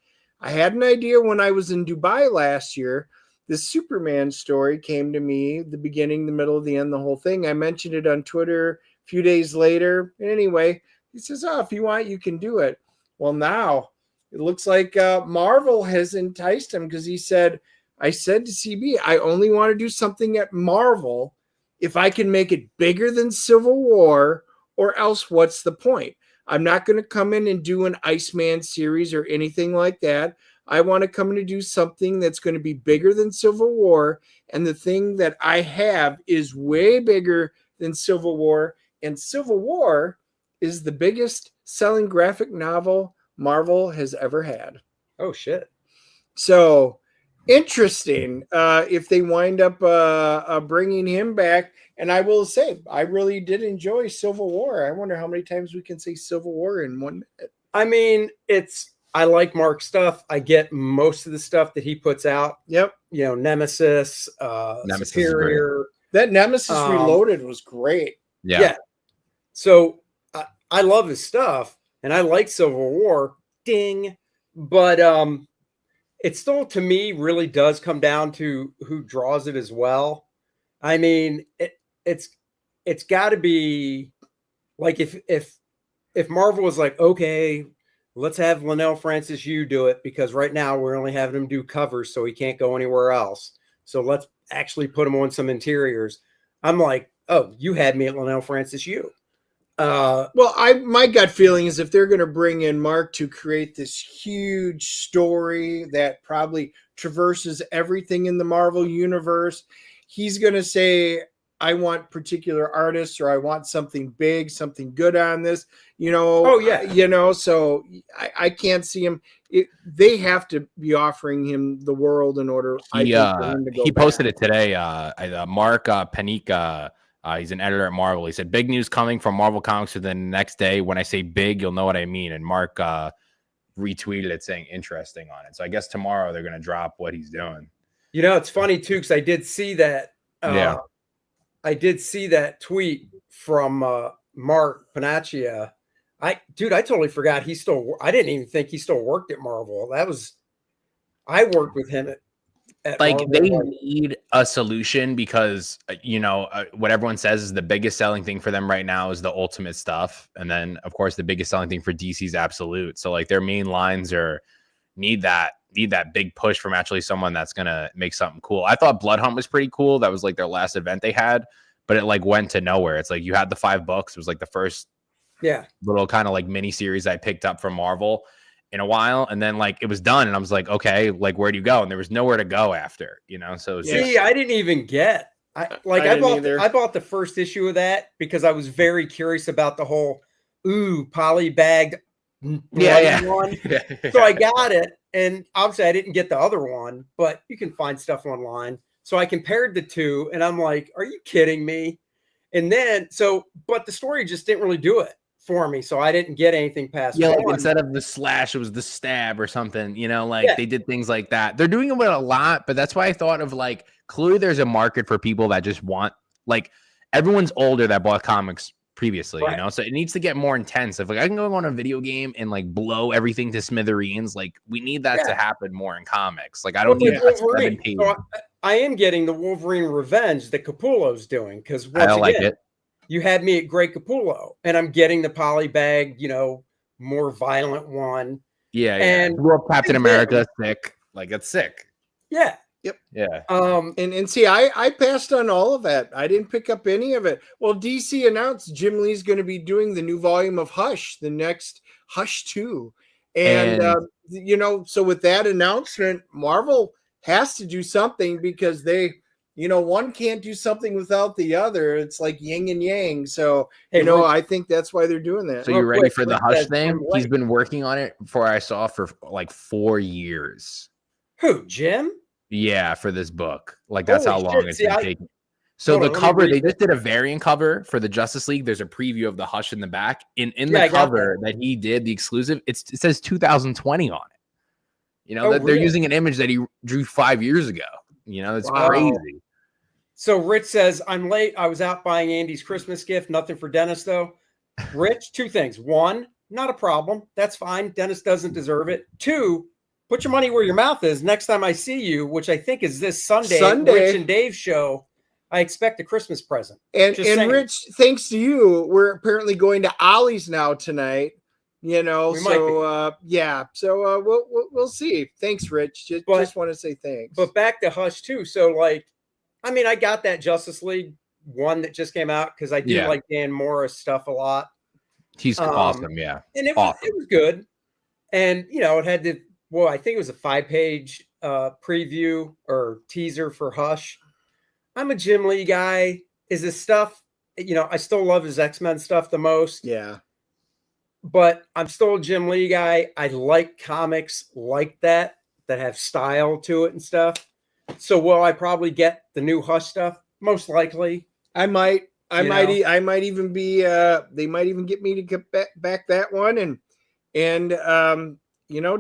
I had an idea when I was in Dubai last year. This Superman story came to me, the beginning, the middle, the end, the whole thing. I mentioned it on Twitter a few days later. And anyway, he says, if you want, you can do it. Well, now it looks like Marvel has enticed him, because he said, I said to CB, I only want to do something at Marvel if I can make it bigger than Civil War, or else what's the point? I'm not going to come in and do an Iceman series or anything like that. I want to come in and do something that's going to be bigger than Civil War. And the thing that I have is way bigger than Civil War. And Civil War is the biggest selling graphic novel Marvel has ever had. Oh, shit. So interesting if they wind up bringing him back. And I will say, I really did enjoy Civil War. I wonder how many times we can say Civil War in 1 minute. I mean, I like Mark's stuff. I get most of the stuff that he puts out. Yep. Nemesis, Superior. That Nemesis Reloaded was great. Yeah. So I love his stuff, and I like Civil War. Ding. But it still, to me, really does come down to who draws it as well. I mean, it's got to be like if Marvel was like, okay, let's have Linnell Francis Yu do it, because right now we're only having him do covers, so he can't go anywhere else. So let's actually put him on some interiors. I'm like, oh, you had me at Linnell Francis Yu. Well, my gut feeling is if they're going to bring in Mark to create this huge story that probably traverses everything in the Marvel universe, he's going to say, I want particular artists, or I want something big, something good on this, Oh, yeah. so I can't see him. They have to be offering him the world in order, I think, for him to go he posted back. it today. Mark Panika, he's an editor at Marvel. He said, "Big news coming from Marvel Comics within the next day. When I say big, you'll know what I mean." And Mark retweeted it saying "interesting" on it. So I guess tomorrow they're going to drop what he's doing. It's funny too because I did see that. Yeah. I did see that tweet from Mark Panaccia. I totally forgot I didn't even think he still worked at Marvel. I worked with him at Like Marvel. they need a solution because what everyone says is the biggest selling thing for them right now is the Ultimate stuff, and then of course the biggest selling thing for DC's Absolute. So like their main lines need that big push from actually someone that's gonna make something cool. I thought Blood Hunt was pretty cool. That was like their last event they had, but it like went to nowhere. It's like you had the 5 books. It was like the first little kind of like mini series I picked up from Marvel in a while, and then like it was done, and I was like, okay, like where do you go? And there was nowhere to go after, So it was I didn't even get. I bought the first issue of that because I was very curious about the whole poly-bagged one. So I got it, and obviously I didn't get the other one, but you can find stuff online. So I compared the two, and I'm like, are you kidding me? And then but the story just didn't really do it for me, so I didn't get anything past like one. instead of the slash, it was the stab or something, they did things like that. They're doing it with a lot, but that's why I thought of like clearly there's a market for people that just want, like, everyone's older that bought comics previously, so it needs to get more intense. If like I can go on a video game and like blow everything to smithereens, like we need that to happen more in comics. Like I don't need Wolverine. So I am getting the Wolverine Revenge that Capullo's doing because once again, like it. You had me at Great Capullo, and I'm getting the polybag, more violent one. Yeah, and Captain America sick, like it's sick. Yeah. Yep. Yeah. And see, I passed on all of that. I didn't pick up any of it. Well, DC announced Jim Lee's going to be doing the new volume of Hush, the next Hush 2. And so with that announcement, Marvel has to do something because they, one can't do something without the other. It's like yin and yang. So, I think that's why they're doing that. So you're ready for the Hush thing? He's been working on it I saw for like 4 years. Who, Jim? Yeah, for this book. Like that's how long it's been taking. So the cover, they just did a variant cover for the Justice League. There's a preview of the Hush in the back. In the cover that he did, the exclusive, it says 2020 on it. They're using an image that he drew 5 years ago. It's crazy. So Rich says, I'm late. I was out buying Andy's Christmas gift. Nothing for Dennis, though. Rich, 2 things. 1, not a problem. That's fine. Dennis doesn't deserve it. 2, put your money where your mouth is. Next time I see you, which I think is this Sunday. Rich and Dave's show, I expect a Christmas present. And Rich, thanks to you, we're apparently going to Ollie's now tonight. So we'll see. Thanks, Rich. Just want to say thanks. But back to Hush too. So like, I mean, I got that Justice League one that just came out because I do like Dan Morris stuff a lot. He's awesome, yeah. And it was good. And it had I think it was a 5-page preview or teaser for Hush. I'm a Jim Lee guy. Is this stuff, I still love his X-Men stuff the most. Yeah. But I'm still a Jim Lee guy. I like comics like that have style to it and stuff. So will I probably get the new Hush stuff? Most likely. I might even be they might even get me to get back that one and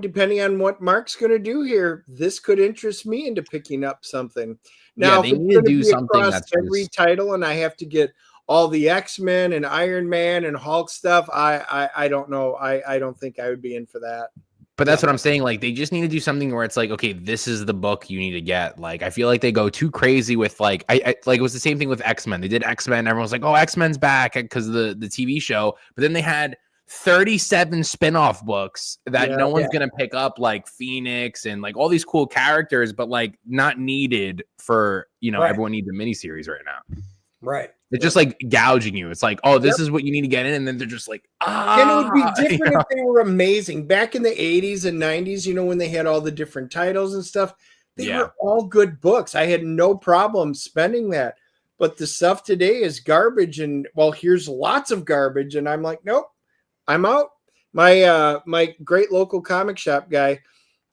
depending on what Mark's going to do here, this could interest me into picking up something. Now, they need to do something that's every title, and I have to get all the X-Men and Iron Man and Hulk stuff. I don't know. I don't think I would be in for that. But that's what I'm saying. Like, they just need to do something where it's like, okay, this is the book you need to get. Like, I feel like they go too crazy with like, I like it was the same thing with X-Men. They did X-Men. Everyone's like, oh, X-Men's back because of the TV show. But then they had 37 spin-off books that no one's going to pick up, like Phoenix and like all these cool characters, but like not needed for, everyone needs a miniseries right now. Right. It's just like gouging you. It's like, oh, this is what you need to get in, and then they're just like, And it would be different you know? if they were amazing. Back in the 80s and 90s, when they had all the different titles and stuff, they were all good books. I had no problem spending that. But the stuff today is garbage. And well, here's lots of garbage. And I'm like, nope, I'm out. My great local comic shop guy,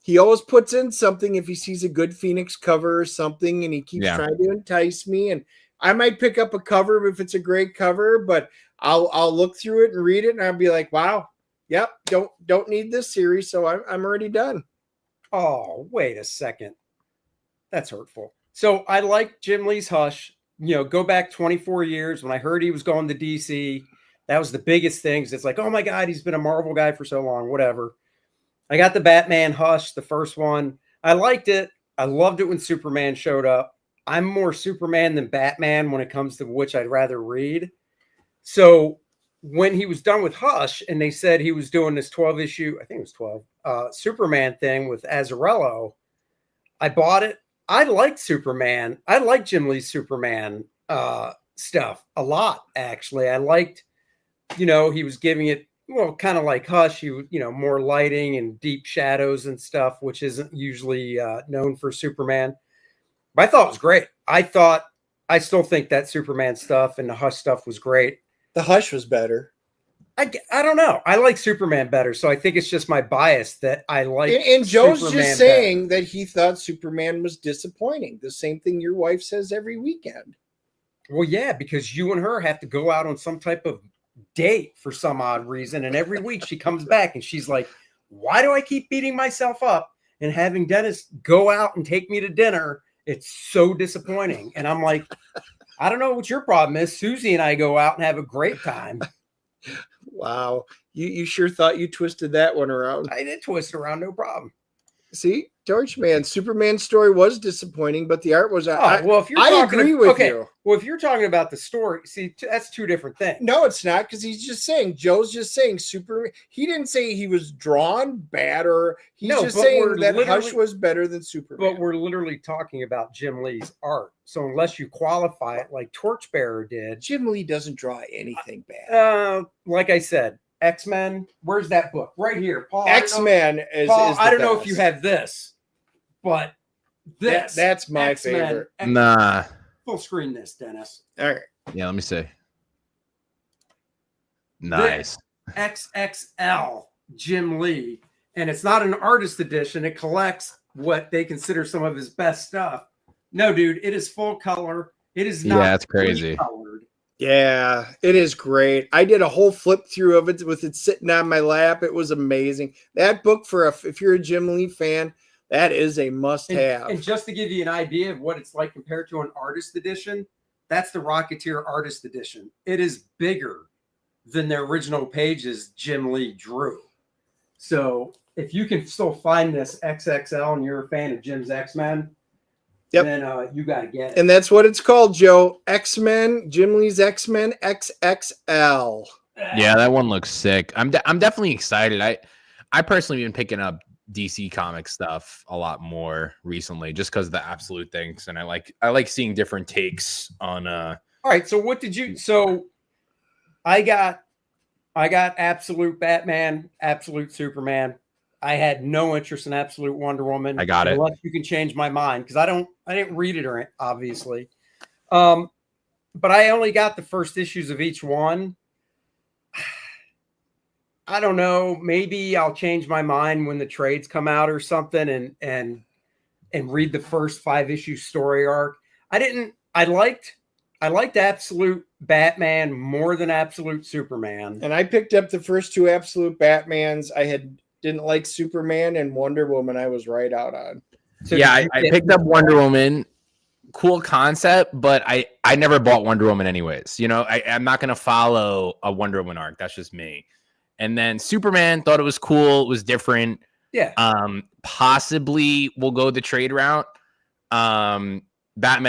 he always puts in something if he sees a good Phoenix cover or something, and he keeps trying to entice me. And I might pick up a cover if it's a great cover, but I'll look through it and read it, and I'll be like, wow, yep, don't need this series, so I'm already done. Oh, wait a second. That's hurtful. So I like Jim Lee's Hush. Go back 24 years when I heard he was going to DC. That was the biggest thing. It's like, oh my God, he's been a Marvel guy for so long, whatever. I got the Batman Hush, the first one. I liked it. I loved it when Superman showed up. I'm more Superman than Batman when it comes to which I'd rather read. So when he was done with Hush and they said he was doing this 12 issue, I think it was 12, Superman thing with Azzarello, I bought it. I liked Superman. I liked Jim Lee's Superman stuff a lot, actually. I liked, he was giving it, kind of like Hush, more lighting and deep shadows and stuff, which isn't usually known for Superman. But I thought it was great. I still think that Superman stuff and the Hush stuff was great. The Hush was better. I don't know. I like Superman better, so I think it's just my bias that I like. And Joe's Superman just saying that he thought Superman was disappointing. The same thing your wife says every weekend. Well, yeah, because you and her have to go out on some type of date for some odd reason, and every week she comes back and she's like, "Why do I keep beating myself up and having Dennis go out and take me to dinner? It's so disappointing." And I'm like, I don't know what your problem is. Susie and I go out and have a great time. Wow. You sure thought you twisted that one around. I did twist around, no problem. See, Torchman, Superman's story was disappointing, but the art was. Well, if you're I agree with you. Well, if you're talking about the story, see, that's two different things. No, it's not, because he's just saying, Joe's just saying Superman. He didn't say he was drawn bad, or he's just saying that Hush was better than Superman. But we're literally talking about Jim Lee's art. So unless you qualify it like Torchbearer did, Jim Lee doesn't draw anything bad. Like I said, X-Men. Where's that book? Right here, Paul. X-Men is. Paul, I don't know if you have this, but that's my favorite. Nah. Full screen this, Dennis. All right. Yeah, let me see. Nice. This XXL Jim Lee, and it's not an artist edition. It collects what they consider some of his best stuff. No, dude, it is full color. It is not. Yeah, it's crazy. Colored. Yeah, it is great. I did a whole flip through of it with it sitting on my lap. It was amazing. That book, if you're a Jim Lee fan, that is a must-have. And just to give you an idea of what it's like compared to an artist edition, that's the Rocketeer Artist Edition. It is bigger than the original pages Jim Lee drew. So if you can still find this XXL and you're a fan of Jim's X-Men, then you got to get it. And that's what it's called, Joe. X-Men, Jim Lee's X-Men XXL. Yeah, that one looks sick. I'm definitely excited. I personally been picking up DC comic stuff a lot more recently, just because of the absolute things, and I like seeing different takes on. All right, so what did you? So I got Absolute Batman, Absolute Superman. I had no interest in Absolute Wonder Woman. I got it. Unless you can change my mind, because I didn't read it, obviously. But I only got the first issues of each one. I don't know. Maybe I'll change my mind when the trades come out or something, and read the first 5-issue story arc. I liked Absolute Batman more than Absolute Superman. And I picked up the first 2 Absolute Batmans. I didn't like Superman, and Wonder Woman I was right out on. So yeah, I picked up Wonder Woman. Cool concept, but I never bought Wonder Woman anyways. I'm not going to follow a Wonder Woman arc. That's just me. And then Superman, thought it was cool. It was different. Yeah. Possibly we'll go the trade route. Batman,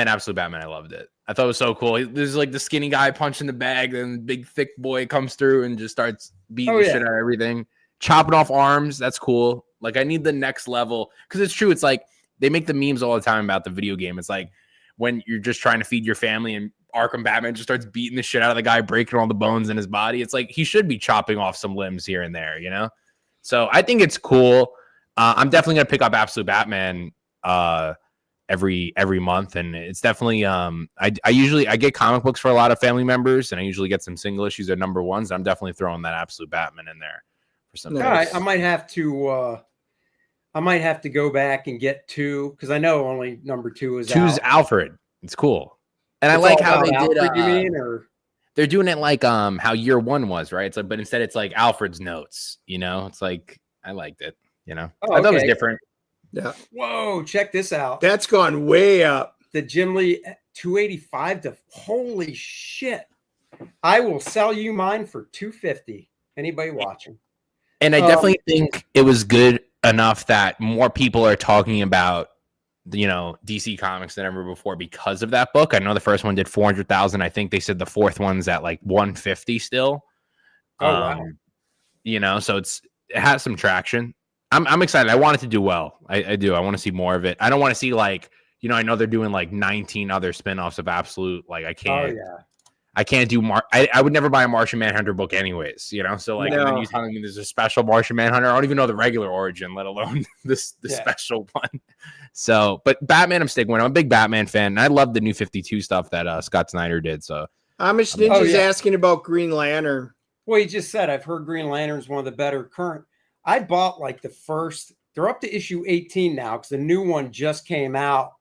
Absolute Batman, I loved it. I thought it was so cool. There's like the skinny guy punching the bag, and the big thick boy comes through and just starts beating the shit out of everything. Chopping off arms, that's cool. Like, I need the next level. Because it's true, it's like they make the memes all the time about the video game. It's like when you're just trying to feed your family and Arkham Batman just starts beating the shit out of the guy, breaking all the bones in his body. It's like he should be chopping off some limbs here and there, you know? So I think it's cool. I'm definitely gonna pick up Absolute Batman every month, and it's definitely I get comic books for a lot of family members, and I usually get some single issues or number ones. I'm definitely throwing that Absolute Batman in there for some. All right, I might have to go back and get 2 because I know only number 2 is Two's Alfred. It's cool, and I like how they did. You mean, or they're doing it like how year 1 was, right? It's like, but instead it's like Alfred's notes. You know, it's like I liked it. You know, I thought it was different. Yeah. Whoa, check this out. That's gone way up. The Jim Lee 285 to holy shit. I will sell you mine for $250. Anybody watching? And I definitely think it was good enough that more people are talking about, you know, DC Comics than ever before because of that book. I know the first one did 400,000. I think they said the fourth one's at like 150 still. Wow. You know, so it has some traction. I'm excited. I want it to do well. I do. I want to see more of it. I don't want to see like, you know, I know they're doing like 19 other spinoffs of Absolute. Like I can't. I can't do I would never buy a Martian Manhunter book anyways, you know? So like, and then you telling me there's a special Martian Manhunter. I don't even know the regular origin, let alone the special one. So, but Batman, I'm sticking with. I'm a big Batman fan. And I love the new 52 stuff that Scott Snyder did. So Amish Ninja's asking about Green Lantern. Well, he just said, I've heard Green Lantern's one of the better current. I bought like they're up to issue 18 now because the new one just came out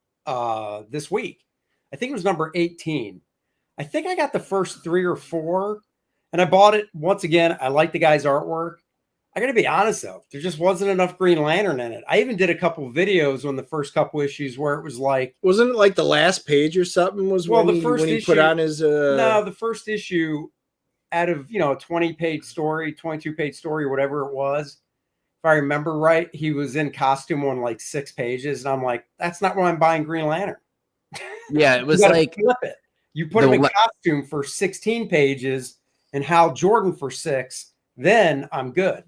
this week. I think it was number 18. I think I got the first 3 or 4 and I bought it once again. I like the guy's artwork. I got to be honest though, there just wasn't enough Green Lantern in it. I even did a couple videos on the first couple issues where it was like, wasn't it like the last page or something was when he put on his no, the first issue out of, you know, a 20-page story, 22-page story or whatever it was. If I remember right, he was in costume on like 6 pages and I'm like, that's not why I'm buying Green Lantern. Yeah, it was like flip it. You put him in costume for 16 pages and Hal Jordan for 6, then I'm good.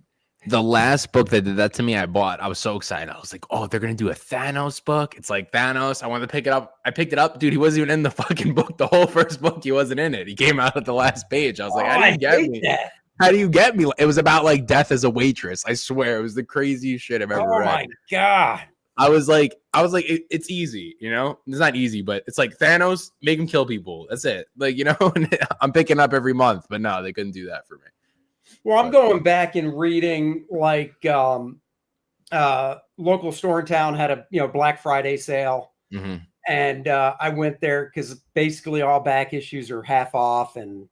The last book that did that to me, I bought. I was so excited. I was like, oh, they're going to do a Thanos book. It's like Thanos. I wanted to pick it up. I picked it up. Dude, he wasn't even in the fucking book. The whole first book, he wasn't in it. He came out at the last page. I was like, how do you get me? That. How do you get me? It was about like death as a waitress. I swear. It was the craziest shit I've ever read. Oh, my God. I was like, it's easy, you know? It's not easy, but it's like Thanos, make him kill people. That's it. Like, you know, I'm picking up every month, but no, they couldn't do that for me. Well, I'm going back and reading like local store in town had a, you know, Black Friday sale. Mm-hmm. And I went there because basically all back issues are half off and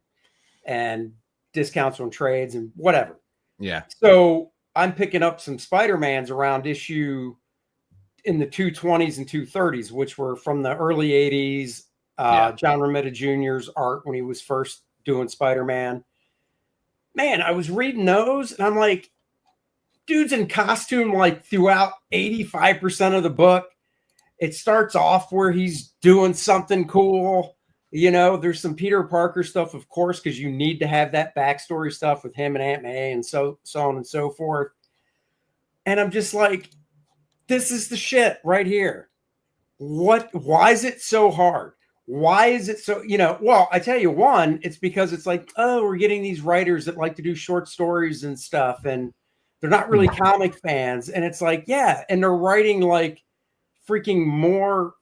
discounts on trades and whatever. Yeah. So I'm picking up some Spider-Mans around issue in the 220s and 230s, which were from the early 80s. John Romita Jr.'s art when he was first doing Spider-Man. Man, I was reading those and I'm like, dude's in costume like throughout 85% of the book. It starts off where he's doing something cool. You know, there's some Peter Parker stuff, of course, because you need to have that backstory stuff with him and Aunt May and so on and so forth. And I'm just like, this is the shit right here. Why is it so hard? Why is it so, you know, well, I tell you, one, it's because it's like, oh, we're getting these writers that like to do short stories and stuff, and they're not really comic fans. And it's like, yeah, and they're writing like freaking more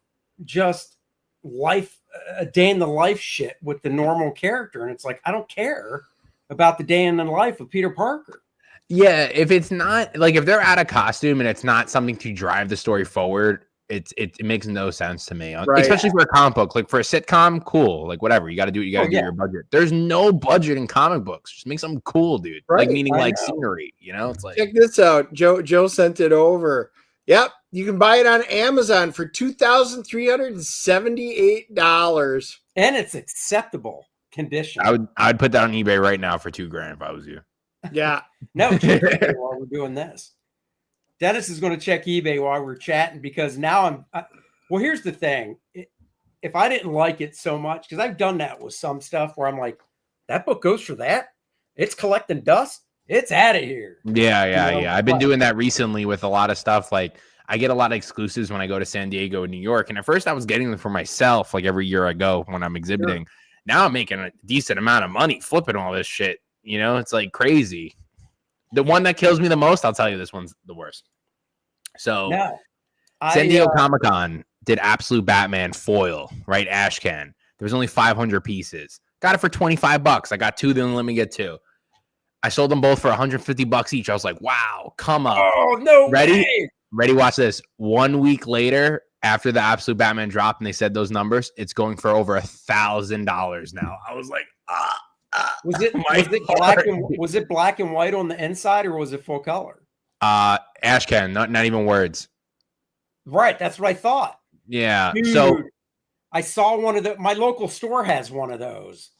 just life, a day in the life shit with the normal character. And it's like, I don't care about the day in the life of Peter Parker. Yeah, if it's not like if they're out of costume and it's not something to drive the story forward, it makes no sense to me. Right. Especially for a comic book. Like for a sitcom, cool. Like whatever. You got to do what you got to do your budget. There's no budget in comic books. Just make something cool, dude. Right. Like meaning like scenery, you know? It's like, check this out. Joe sent it over. Yep. You can buy it on Amazon for $2,378. And it's acceptable condition. I'd put that on eBay right now for $2,000 if I was you. Yeah. No, check eBay while we're doing this. Dennis is going to check eBay while we're chatting because now well, here's the thing. If I didn't like it so much, because I've done that with some stuff where I'm like, that book goes for that. It's collecting dust. It's out of here. Yeah. I've been doing that recently with a lot of stuff. Like I get a lot of exclusives when I go to San Diego and New York. And at first I was getting them for myself, like every year I go when I'm exhibiting. Sure. Now I'm making a decent amount of money flipping all this shit. You know, it's like crazy. The one that kills me the most, I'll tell you, this one's the worst. So San Diego Comic-Con did Absolute Batman foil, right? Ashcan. There was only 500 pieces. Got it for $25. I got 2, then let me get 2. I sold them both for $150 each. I was like, wow, come up. Oh, no way. Ready? Watch this. 1 week later, after the Absolute Batman dropped and they said those numbers, it's going for over $1,000 now. I was like, was it black and white on the inside, or was it full color? Ashcan, not even words. Right, that's what I thought. Yeah. Dude, so I saw one of my local store has one of those.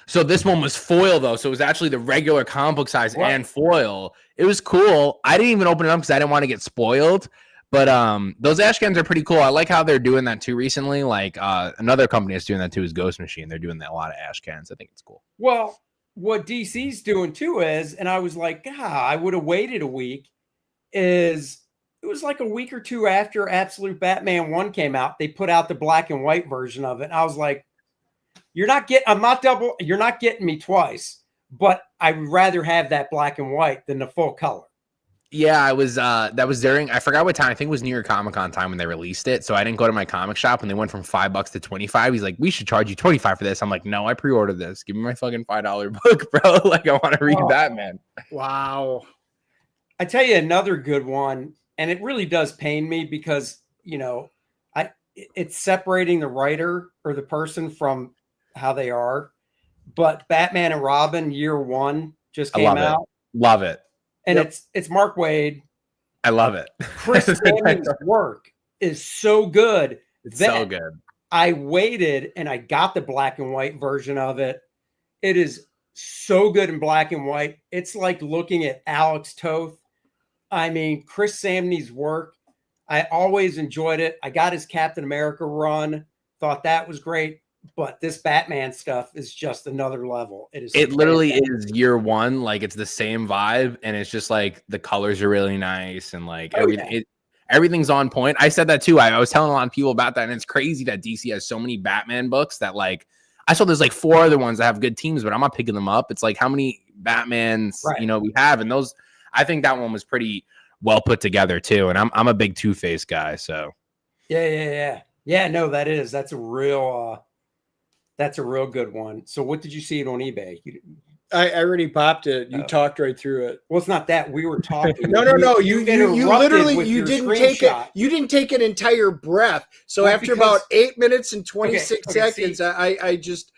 So this one was foil though, so it was actually the regular comic book size and foil. It was cool. I didn't even open it up because I didn't want to get spoiled. But those Ashcans are pretty cool. I like how they're doing that too recently. Like another company that's doing that too is Ghost Machine. They're doing a lot of Ashcans. I think it's cool. Well, what DC's doing too is, and I was like, I would have waited a week, is it was like a week or two after Absolute Batman 1 came out, they put out the black and white version of it. And I was like, you're not getting me twice, but I'd rather have that black and white than the full color. Yeah, I was that was during, I forgot what time. I think it was New York Comic-Con time when they released it. So I didn't go to my comic shop, and they went from $5 to $25. He's like, we should charge you $25 for this. I'm like, no, I pre-ordered this. Give me my fucking $5 book, bro. Like, I want to read Batman. Wow. I tell you another good one, and it really does pain me because, you know, it's separating the writer or the person from how they are. But Batman and Robin Year 1 just came out. Love it. And it's Mark Waid. I love it. Chris Samney's work is so good. It's so good. I waited and I got the black and white version of it. It is so good in black and white. It's like looking at Alex Toth. I mean, Chris Samney's work, I always enjoyed it. I got his Captain America run, thought that was great. But this Batman stuff is just another level. It literally is Year 1. Like, it's the same vibe, and it's just like the colors are really nice, and like everything's on point. I said that too. I was telling a lot of people about that, and it's crazy that DC has so many Batman books that, like, I saw there's like 4 other ones that have good teams, but I'm not picking them up. It's like how many Batmans we have, and those. I think that one was pretty well put together too. And I'm a big Two-Face guy, so yeah. No, that's a real. That's a real good one. So what did you see it on eBay? I already popped it. You talked right through it. Well, it's not that. We were talking. No. You literally didn't take it. You didn't take an entire breath. So after about 8 minutes and 26 seconds, I just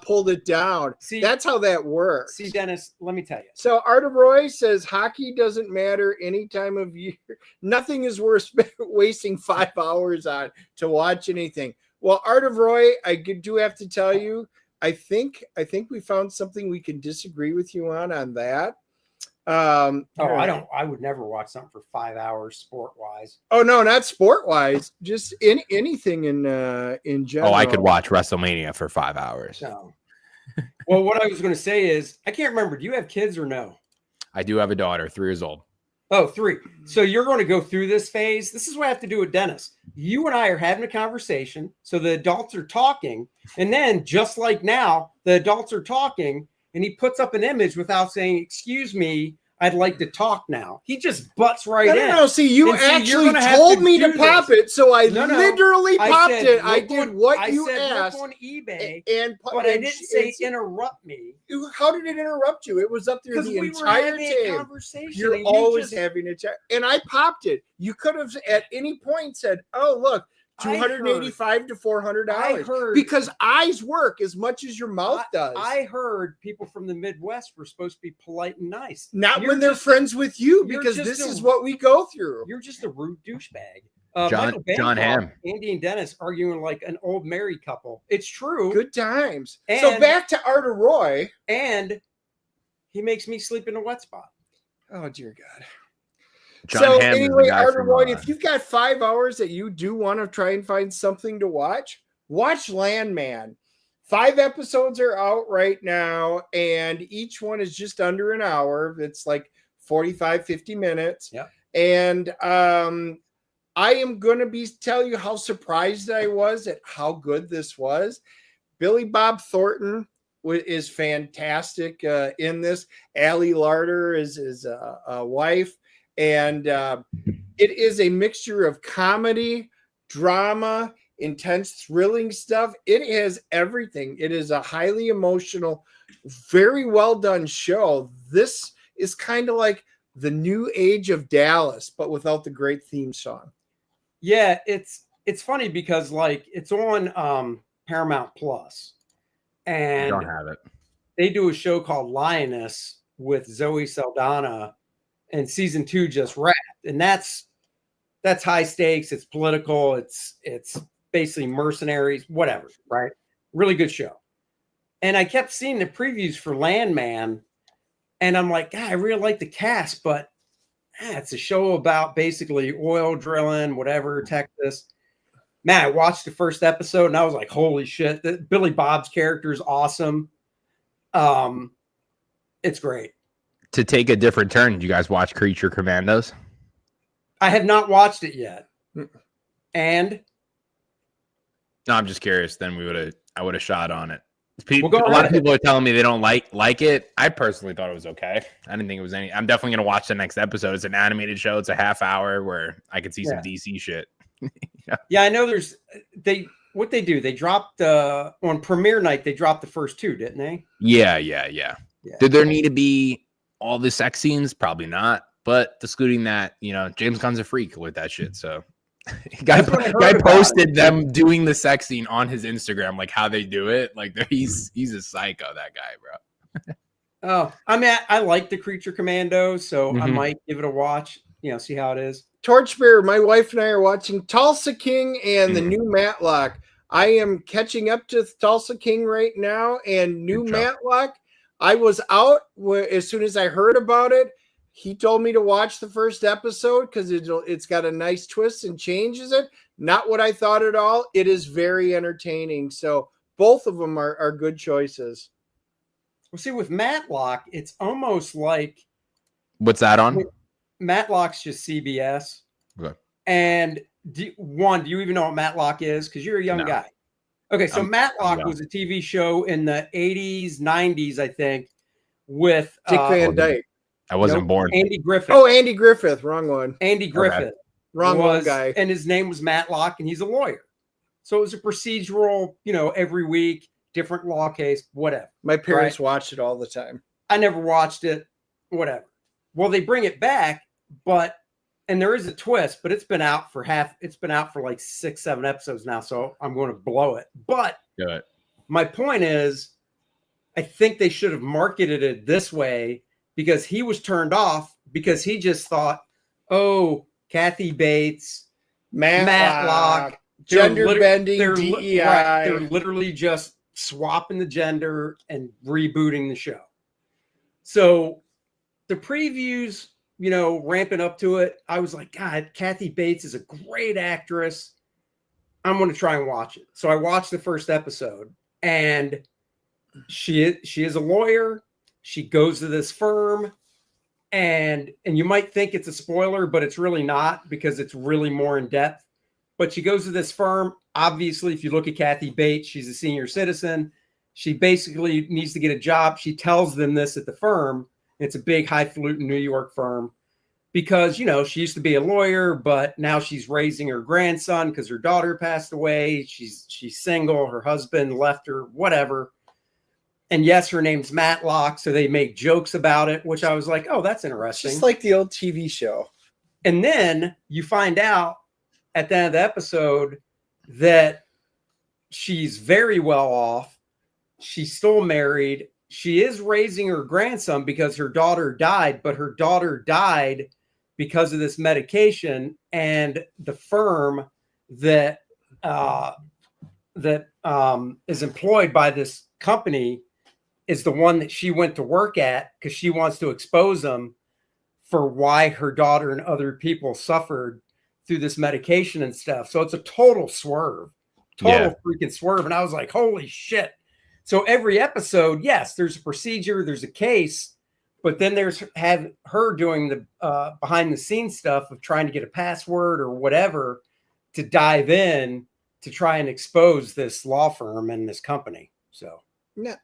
pulled it down. That's how that works. See, Dennis, let me tell you. So Art of Roy says hockey doesn't matter any time of year. Nothing is worth wasting 5 hours on to watch anything. Well, Art of Roy, I do have to tell you, I think we found something we can disagree with you on that. I would never watch something for 5 hours sport-wise. Oh no, not sport-wise, just anything in general. Oh, I could watch WrestleMania for 5 hours. No. Well, what I was going to say is, I can't remember. Do you have kids or no? I do have a daughter, 3 years old. Oh, 3. So you're going to go through this phase. This is what I have to do with Dennis. You and I are having a conversation. So the adults are talking. And then just like now, the adults are talking and he puts up an image without saying, excuse me, I'd like to talk now. He just butts right in. No. See, you actually told me to pop it. So I literally popped it. I did what you asked. Look on eBay, but I didn't say interrupt me. How did it interrupt you? It was up there the entire time. You're always having a chat. And I popped it. You could have at any point said, oh, look, $285 to $400 because eyes work as much as your mouth does. I heard people from the Midwest were supposed to be polite and nice. Not when they're friends with you, because this is what we go through. You're just a rude douchebag. John Hamm, Andy and Dennis arguing like an old married couple. It's true. Good times. So back to Art of Roy. And he makes me sleep in a wet spot. Oh, dear God. Anyway, Art of Roy, if you've got 5 hours that you do want to try and find something to watch Landman. 5 episodes are out right now, and each one is just under an hour. It's like 45, 50 minutes. Yeah. And I am going to tell you how surprised I was at how good this was. Billy Bob Thornton is fantastic in this. Allie Larder is a wife. And it is a mixture of comedy, drama, intense, thrilling stuff. It has everything. It is a highly emotional, very well done show. This is kind of like the new age of Dallas, but without the great theme song. Yeah, it's funny because like it's on Paramount Plus, and Don't have it. they do a show called Lioness with Zoe Saldana, and season 2 just wrapped, and that's high stakes. It's political. It's basically mercenaries, whatever, right? Really good show. And I kept seeing the previews for Landman, and I'm like, God, I really like the cast, but it's a show about basically oil drilling, whatever, Texas. Man, I watched the first episode and I was like, holy shit, Billy Bob's character is awesome. It's great. To take a different turn, did you guys watch Creature Commandos? I have not watched it yet. And No, I'm just curious. Then I would have shot on it. A Well, go lot ahead. of people are telling me they don't like it. I personally thought it was okay. I didn't think it was any. I'm definitely gonna watch the next episode. It's an animated show. It's a half hour where I could see some DC shit. Yeah, I know there's what they do. They dropped on premiere night. They dropped the first 2, didn't they? Yeah. Yeah. Did there need to be all the sex scenes? Probably not. But excluding that, James Gunn's a freak with that shit. So guy posted them doing the sex scene on his Instagram, like how they do it. Like he's a psycho, that guy, bro. Oh, I mean, I like the Creature Commandos, so I might give it a watch. See how it is. Torchbearer, my wife and I are watching Tulsa King and the new Matlock. I am catching up to Tulsa King right now, and new Matlock. I was out as soon as I heard about it. He told me to watch the first episode because it's got a nice twist and changes it. Not what I thought at all. It is very entertaining. So both of them are good choices. Well, see, with Matlock, it's almost like What's that on? Matlock's just CBS. Okay. And do you even know what Matlock is? Because you're a young guy. Okay, so Matlock was a TV show in the 80s, 90s, I think, with Dick Van Dyke. I wasn't born. Andy Griffith. Oh, Andy Griffith. Wrong one. Andy Griffith. Okay. Wrong one guy. And his name was Matlock, and he's a lawyer. So it was a procedural, every week, different law case, whatever. My parents watched it all the time. I never watched it, whatever. Well, they bring it back, and there is a twist, but it's been out for like 6-7 episodes now, so I'm going to blow it. But my point is, I think they should have marketed it this way, because he was turned off because he just thought, oh, Kathy Bates, Matlock, gender bending, DEI. They're literally just swapping the gender and rebooting the show. So the previews, ramping up to it, I was like, God, Kathy Bates is a great actress. I'm going to try and watch it. So I watched the first episode, and she is a lawyer. She goes to this firm, and you might think it's a spoiler, but it's really not, because it's really more in depth. But she goes to this firm. Obviously, if you look at Kathy Bates, she's a senior citizen. She basically needs to get a job. She tells them this at the firm. It's a big highfalutin New York firm, because, she used to be a lawyer, but now she's raising her grandson because her daughter passed away. She's single. Her husband left her, whatever. And yes, her name's Matlock, so they make jokes about it, which I was like, oh, that's interesting. Just like the old TV show. And then you find out at the end of the episode that she's very well off. She's still married. She is raising her grandson because her daughter died, but her daughter died because of this medication. And the firm that is employed by this company is the one that she went to work at, because she wants to expose them for why her daughter and other people suffered through this medication and stuff. So it's a total swerve, freaking swerve. And I was like, holy shit. So every episode, yes, there's a procedure, there's a case, But then there's had her doing the behind the scenes stuff of trying to get a password or whatever to dive in to try and expose this law firm and this company. So Yeah,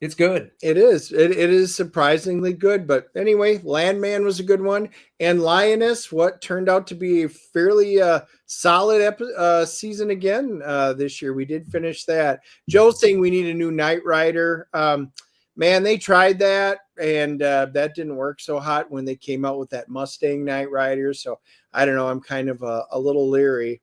it's good. it is. It is surprisingly good. But anyway, Landman was a good one, and Lioness, what turned out to be a fairly solid season again this year. We did finish that. Joe's saying we need a new Knight Rider. Man, they tried that, and that didn't work so hot when they came out with that Mustang Knight Rider. So I don't know. I'm kind of a little leery.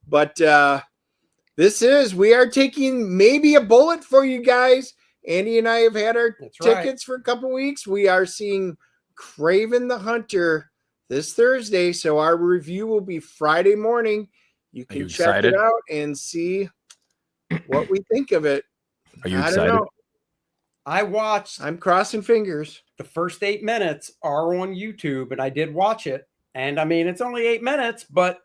But we are taking maybe a bullet for you guys. Andy and I have had our tickets for a couple weeks. We are seeing Kraven the Hunter this Thursday. So our review will be Friday morning. You can check it out and see what we think of it. Are you excited? Don't know. I'm crossing fingers. The first 8 minutes are on YouTube, and I did watch it. And I mean, it's only 8 minutes, but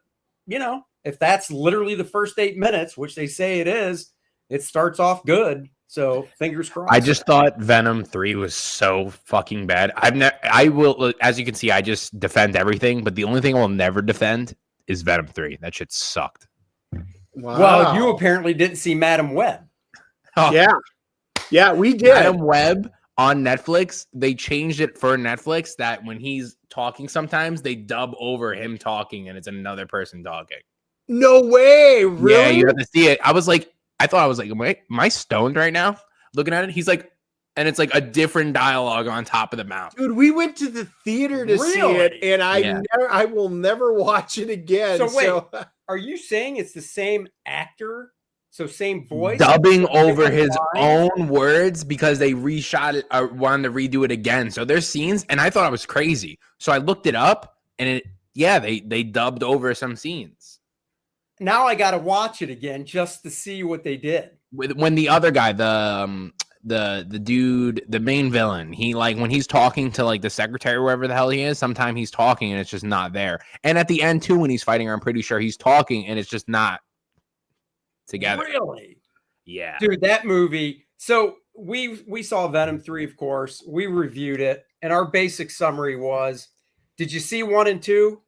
if that's literally the first 8 minutes, which they say it is, it starts off good. So fingers crossed. I just thought Venom 3 was so fucking bad. I will, as you can see, I just defend everything, but the only thing I will never defend is Venom 3. That shit sucked. Wow. Well, you apparently didn't see Madam Web. Oh. Yeah, we did. Madam Web on Netflix, they changed it for Netflix that when he's talking sometimes, they dub over him talking and it's another person talking. No way. Really? Yeah, you have to see it. I thought I was like, wait, am I stoned right now? Looking at it, he's like, and it's like a different dialogue on top of the mouth. Dude, we went to the theater to see it, and I will never watch it again. So wait, are you saying it's the same actor? So same voice? Dubbing over his own words because they reshot it or wanted to redo it again. So there's scenes, and I thought I was crazy. So I looked it up, and they dubbed over some scenes. Now I got to watch it again just to see what they did. When the other guy, the dude, the main villain, he like when he's talking to like the secretary, wherever the hell he is, sometimes he's talking and it's just not there. And at the end too, when he's fighting her, I'm pretty sure he's talking and it's just not together. Really? Yeah. Dude, that movie. So we saw Venom 3, of course. We reviewed it, and our basic summary was, did you see 1 and 2?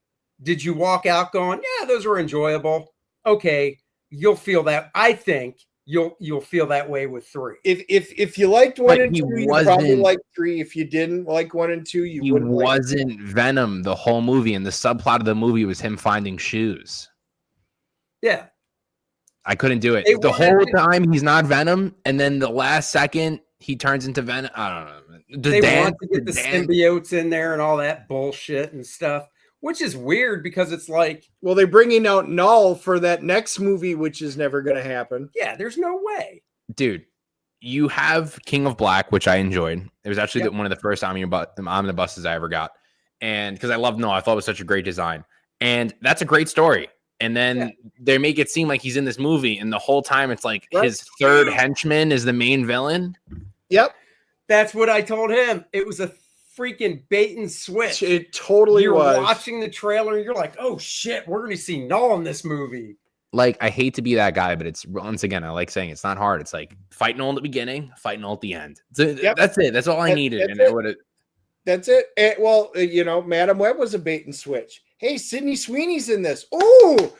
Did you walk out going, yeah, those were enjoyable? Okay, you'll feel that. I think you'll feel that way with 3. If you liked 1 and 2, you probably liked 3. If you didn't like 1 and 2, you wouldn't. He wasn't Venom the whole movie, and the subplot of the movie was him finding shoes. Yeah. I couldn't do it. The whole time he's not Venom, and then the last second he turns into Venom. I don't know. They want to get the symbiotes in there and all that bullshit and stuff. Which is weird because it's like... Well, they're bringing out Null for that next movie, which is never going to happen. Yeah, there's no way. Dude, you have King of Black, which I enjoyed. It was actually one of the first omnibuses I ever got. And because I love Null, I thought it was such a great design. And that's a great story. And then they make it seem like he's in this movie. And the whole time it's like his third henchman is the main villain. Yep. That's what I told him. It was a freaking bait and switch. It totally was. You're watching the trailer and you're like, oh shit, we're going to see Null in this movie. Like, I hate to be that guy, but it's, once again, I like saying it's not hard. It's like fight Null at the beginning, fight Null at the end. So that's it. That's all I needed. That's it. Well, Madam Web was a bait and switch. Hey, Sydney Sweeney's in this. Oh.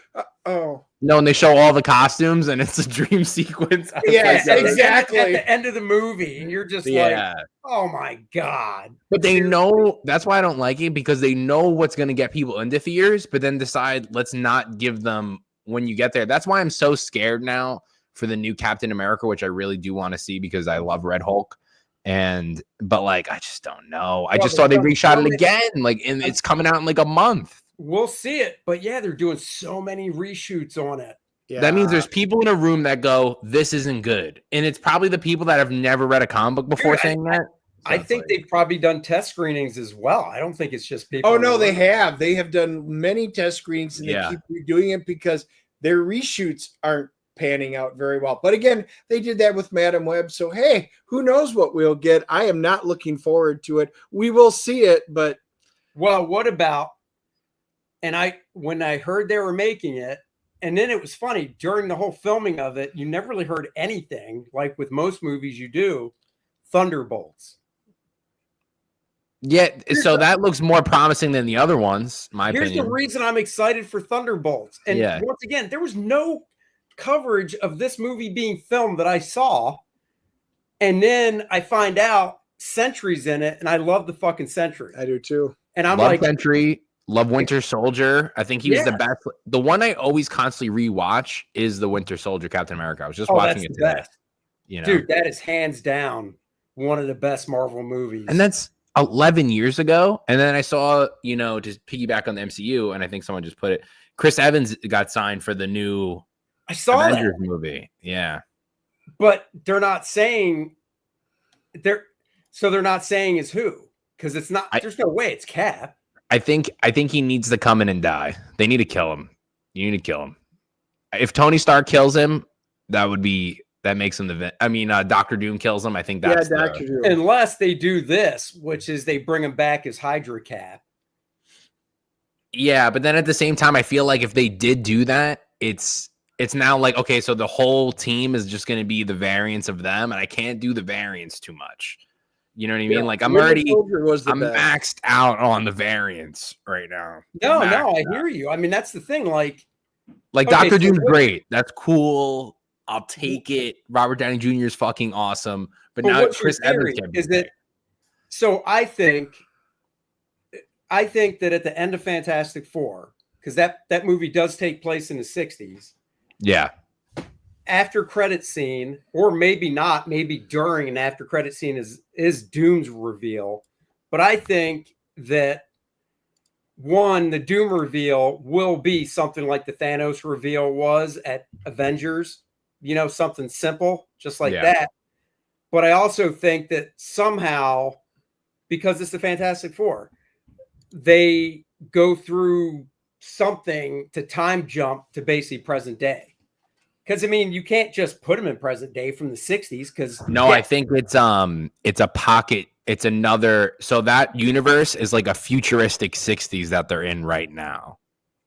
No, and they show all the costumes, and it's a dream sequence. Yes, exactly. At the end of the movie, and you're just like, oh my God. But they know, that's why I don't like it, because they know what's going to get people into theaters, but then decide, let's not give them when you get there. That's why I'm so scared now for the new Captain America, which I really do want to see because I love Red Hulk. But like, I just don't know. I just saw they reshot it again, and it's coming out in like a month. We'll see it, but they're doing so many reshoots on it. Yeah. That means there's people in a room that go, this isn't good. And it's probably the people that have never read a comic book before saying that. I think they've probably done test screenings as well. I don't think it's just people. Oh, no, they have. They have done many test screenings, and they keep redoing it because their reshoots aren't panning out very well. But again, they did that with Madam Web. So, hey, who knows what we'll get? I am not looking forward to it. We will see it, but. Well, what about, and when I heard they were making it, and then it was funny, during the whole filming of it, you never really heard anything like with most movies you do, Thunderbolts. Yeah, so that looks more promising than the other ones, my Here's opinion. the reason I'm excited for Thunderbolts. And once again, there was no coverage of this movie being filmed that I saw. And then I find out Sentry's in it, and I love the fucking Sentry. I do too. And I'm love like, Sentry, love Winter Soldier. I think he was the best. The one I always constantly rewatch is the Winter Soldier Captain America. I was just watching it today. Best. Dude, that is hands down one of the best Marvel movies. And that's 11 years ago. And then I saw, to piggyback on the MCU, and I think someone just put it, Chris Evans got signed for the new Avengers movie. Yeah. But they're not saying they're not saying is who, because it's not, there's no way it's Cap. I think he needs to come in and die. They need to kill him. You need to kill him. If Tony Stark kills him, that makes him Dr. Doom kills him. I think that's Dr. Doom. Unless they do this, which is they bring him back as Hydra Cap. Yeah, but then at the same time, I feel like if they did do that, it's now like, okay, so the whole team is just going to be the variants of them, and I can't do the variants too much. You know what I mean? Like I'm maxed out on the variants right now. No, I hear you. I mean, that's the thing. Like Dr. Doom's great. That's cool. I'll take it. Robert Downey Jr. is fucking awesome. But now Chris Evans is it. So I think that at the end of Fantastic Four, because that movie does take place in the 60s. Yeah. After credit scene, or maybe not, maybe during an after credit scene is Doom's reveal. But I think that the Doom reveal will be something like the Thanos reveal was at Avengers. Something simple, just like that. But I also think that somehow, because it's the Fantastic Four, they go through something to time jump to basically present day. Because you can't just put them in present day from the 60s. Because I think it's a pocket. It's another. So that universe is like a futuristic 60s that they're in right now.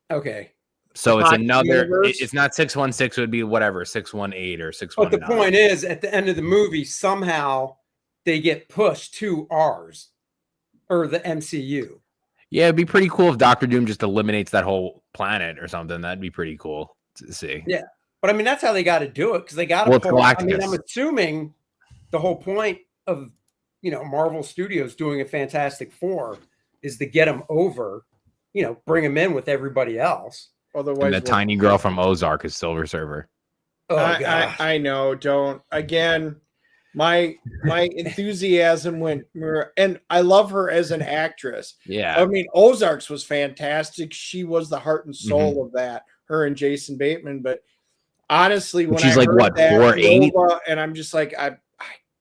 Okay. So it's another. It's not 616. It would be whatever 618 or 619. But the point is, at the end of the movie, somehow they get pushed to ours or the MCU. Yeah, it'd be pretty cool if Doctor Doom just eliminates that whole planet or something. That'd be pretty cool to see. Yeah. But that's how they got to do it, because they got to I'm assuming the whole point of Marvel Studios doing a Fantastic Four is to get them over, bring them in with everybody else. Otherwise, and the tiny girl from Ozark is Silver Surfer. Oh, I know. Don't again. My enthusiasm went, and I love her as an actress. Yeah, Ozarks was fantastic. She was the heart and soul of that. Her and Jason Bateman, but. Honestly, when she's I like heard what, 4'8", and I'm just like, I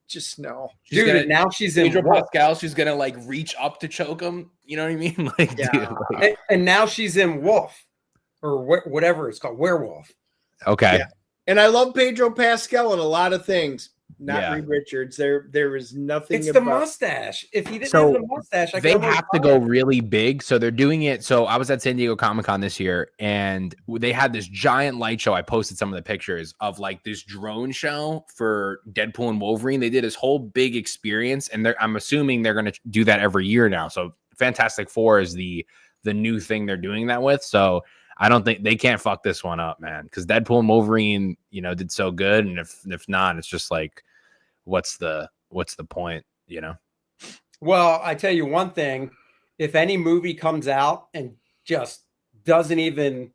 just know. Dude, now she's in Pascal. She's gonna like reach up to choke him. You know what I mean? Like, yeah. Dude, and now she's in Wolf, or whatever it's called, Werewolf. Okay. Yeah. And I love Pedro Pascal in a lot of things. Not Reed Richards. There is nothing. It's the mustache. If he didn't have the mustache, they have to go really big. So they're doing it. So I was at San Diego Comic-Con this year, and they had this giant light show. I posted some of the pictures of like this drone show for Deadpool and Wolverine. They did this whole big experience, and I'm assuming they're going to do that every year now. So Fantastic Four is the new thing they're doing that with. So I don't think they can't fuck this one up, man. Because Deadpool and Wolverine, did so good, and if not, it's just like, what's the point, Well, I tell you one thing: if any movie comes out and just doesn't even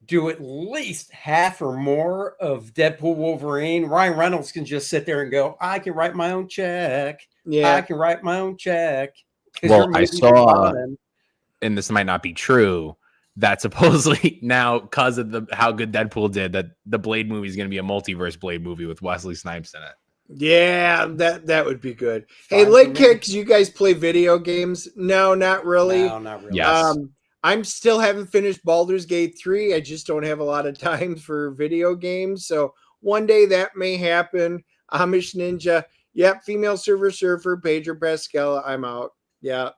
do at least half or more of Deadpool Wolverine, Ryan Reynolds can just sit there and go, "I can write my own check. Yeah, I can write my own check." Well, I saw, and this might not be true, that supposedly now, because of how good Deadpool did, that the Blade movie is going to be a multiverse Blade movie with Wesley Snipes in it. Yeah, that would be good. Hey, Leg Kicks, you guys play video games? No, not really. No, not really. Yes. I'm still haven't finished Baldur's Gate 3. I just don't have a lot of time for video games. So one day that may happen. Amish Ninja. Yep, female Silver Surfer, Pedro Pascal. I'm out. Yeah.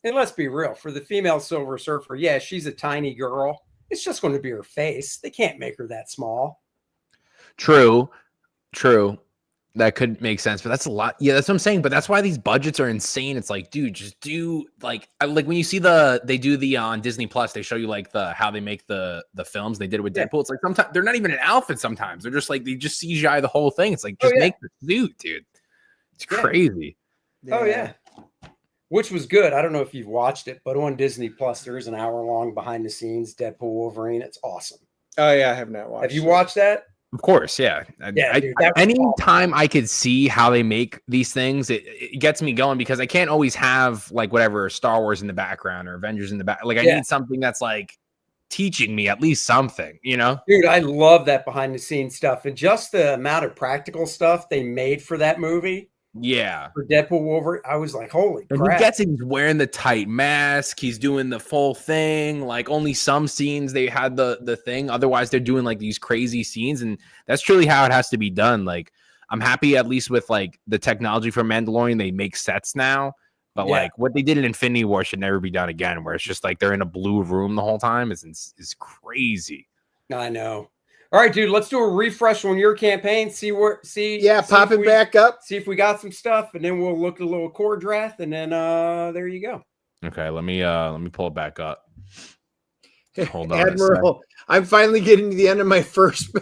And let's be real. For the female Silver Surfer, yeah, she's a tiny girl. It's just going to be her face. They can't make her that small. True. That could make sense, but that's a lot. Yeah, that's what I'm saying. But that's why these budgets are insane. It's like, dude, just do like when you see they do the on Disney Plus, they show you like how they make the films. They did it with Deadpool. It's like sometimes they're not even in outfit. Sometimes they're just like they just CGI the whole thing. It's like just make the suit, dude. It's crazy. Yeah. Oh yeah, which was good. I don't know if you've watched it, but on Disney Plus, there is an hour-long behind-the-scenes Deadpool Wolverine. It's awesome. Oh yeah, I have not watched. Have you watched that? Of course, yeah. Anytime I could see how they make these things, it gets me going because I can't always have like whatever Star Wars in the background or Avengers in the back. Like I need something that's like teaching me at least something, you know? Dude, I love that behind the scenes stuff and just the amount of practical stuff they made for that movie. Yeah. For Deadpool Wolverine, I was like, holy crap. And he gets it, he's wearing the tight mask, he's doing the full thing. Like only some scenes they had the thing. Otherwise, they're doing like these crazy scenes, and that's truly how it has to be done. Like, I'm happy at least with like the technology for Mandalorian, they make sets now. But like what they did in Infinity War should never be done again, where it's just like they're in a blue room the whole time. Is crazy. I know. All right, dude, let's do a refresh on your campaign. Pop it back up. See if we got some stuff, and then we'll look at a little Kor-Drath, and then there you go. Okay, let me pull it back up. Hold on, Admiral. I'm finally getting to the end of my first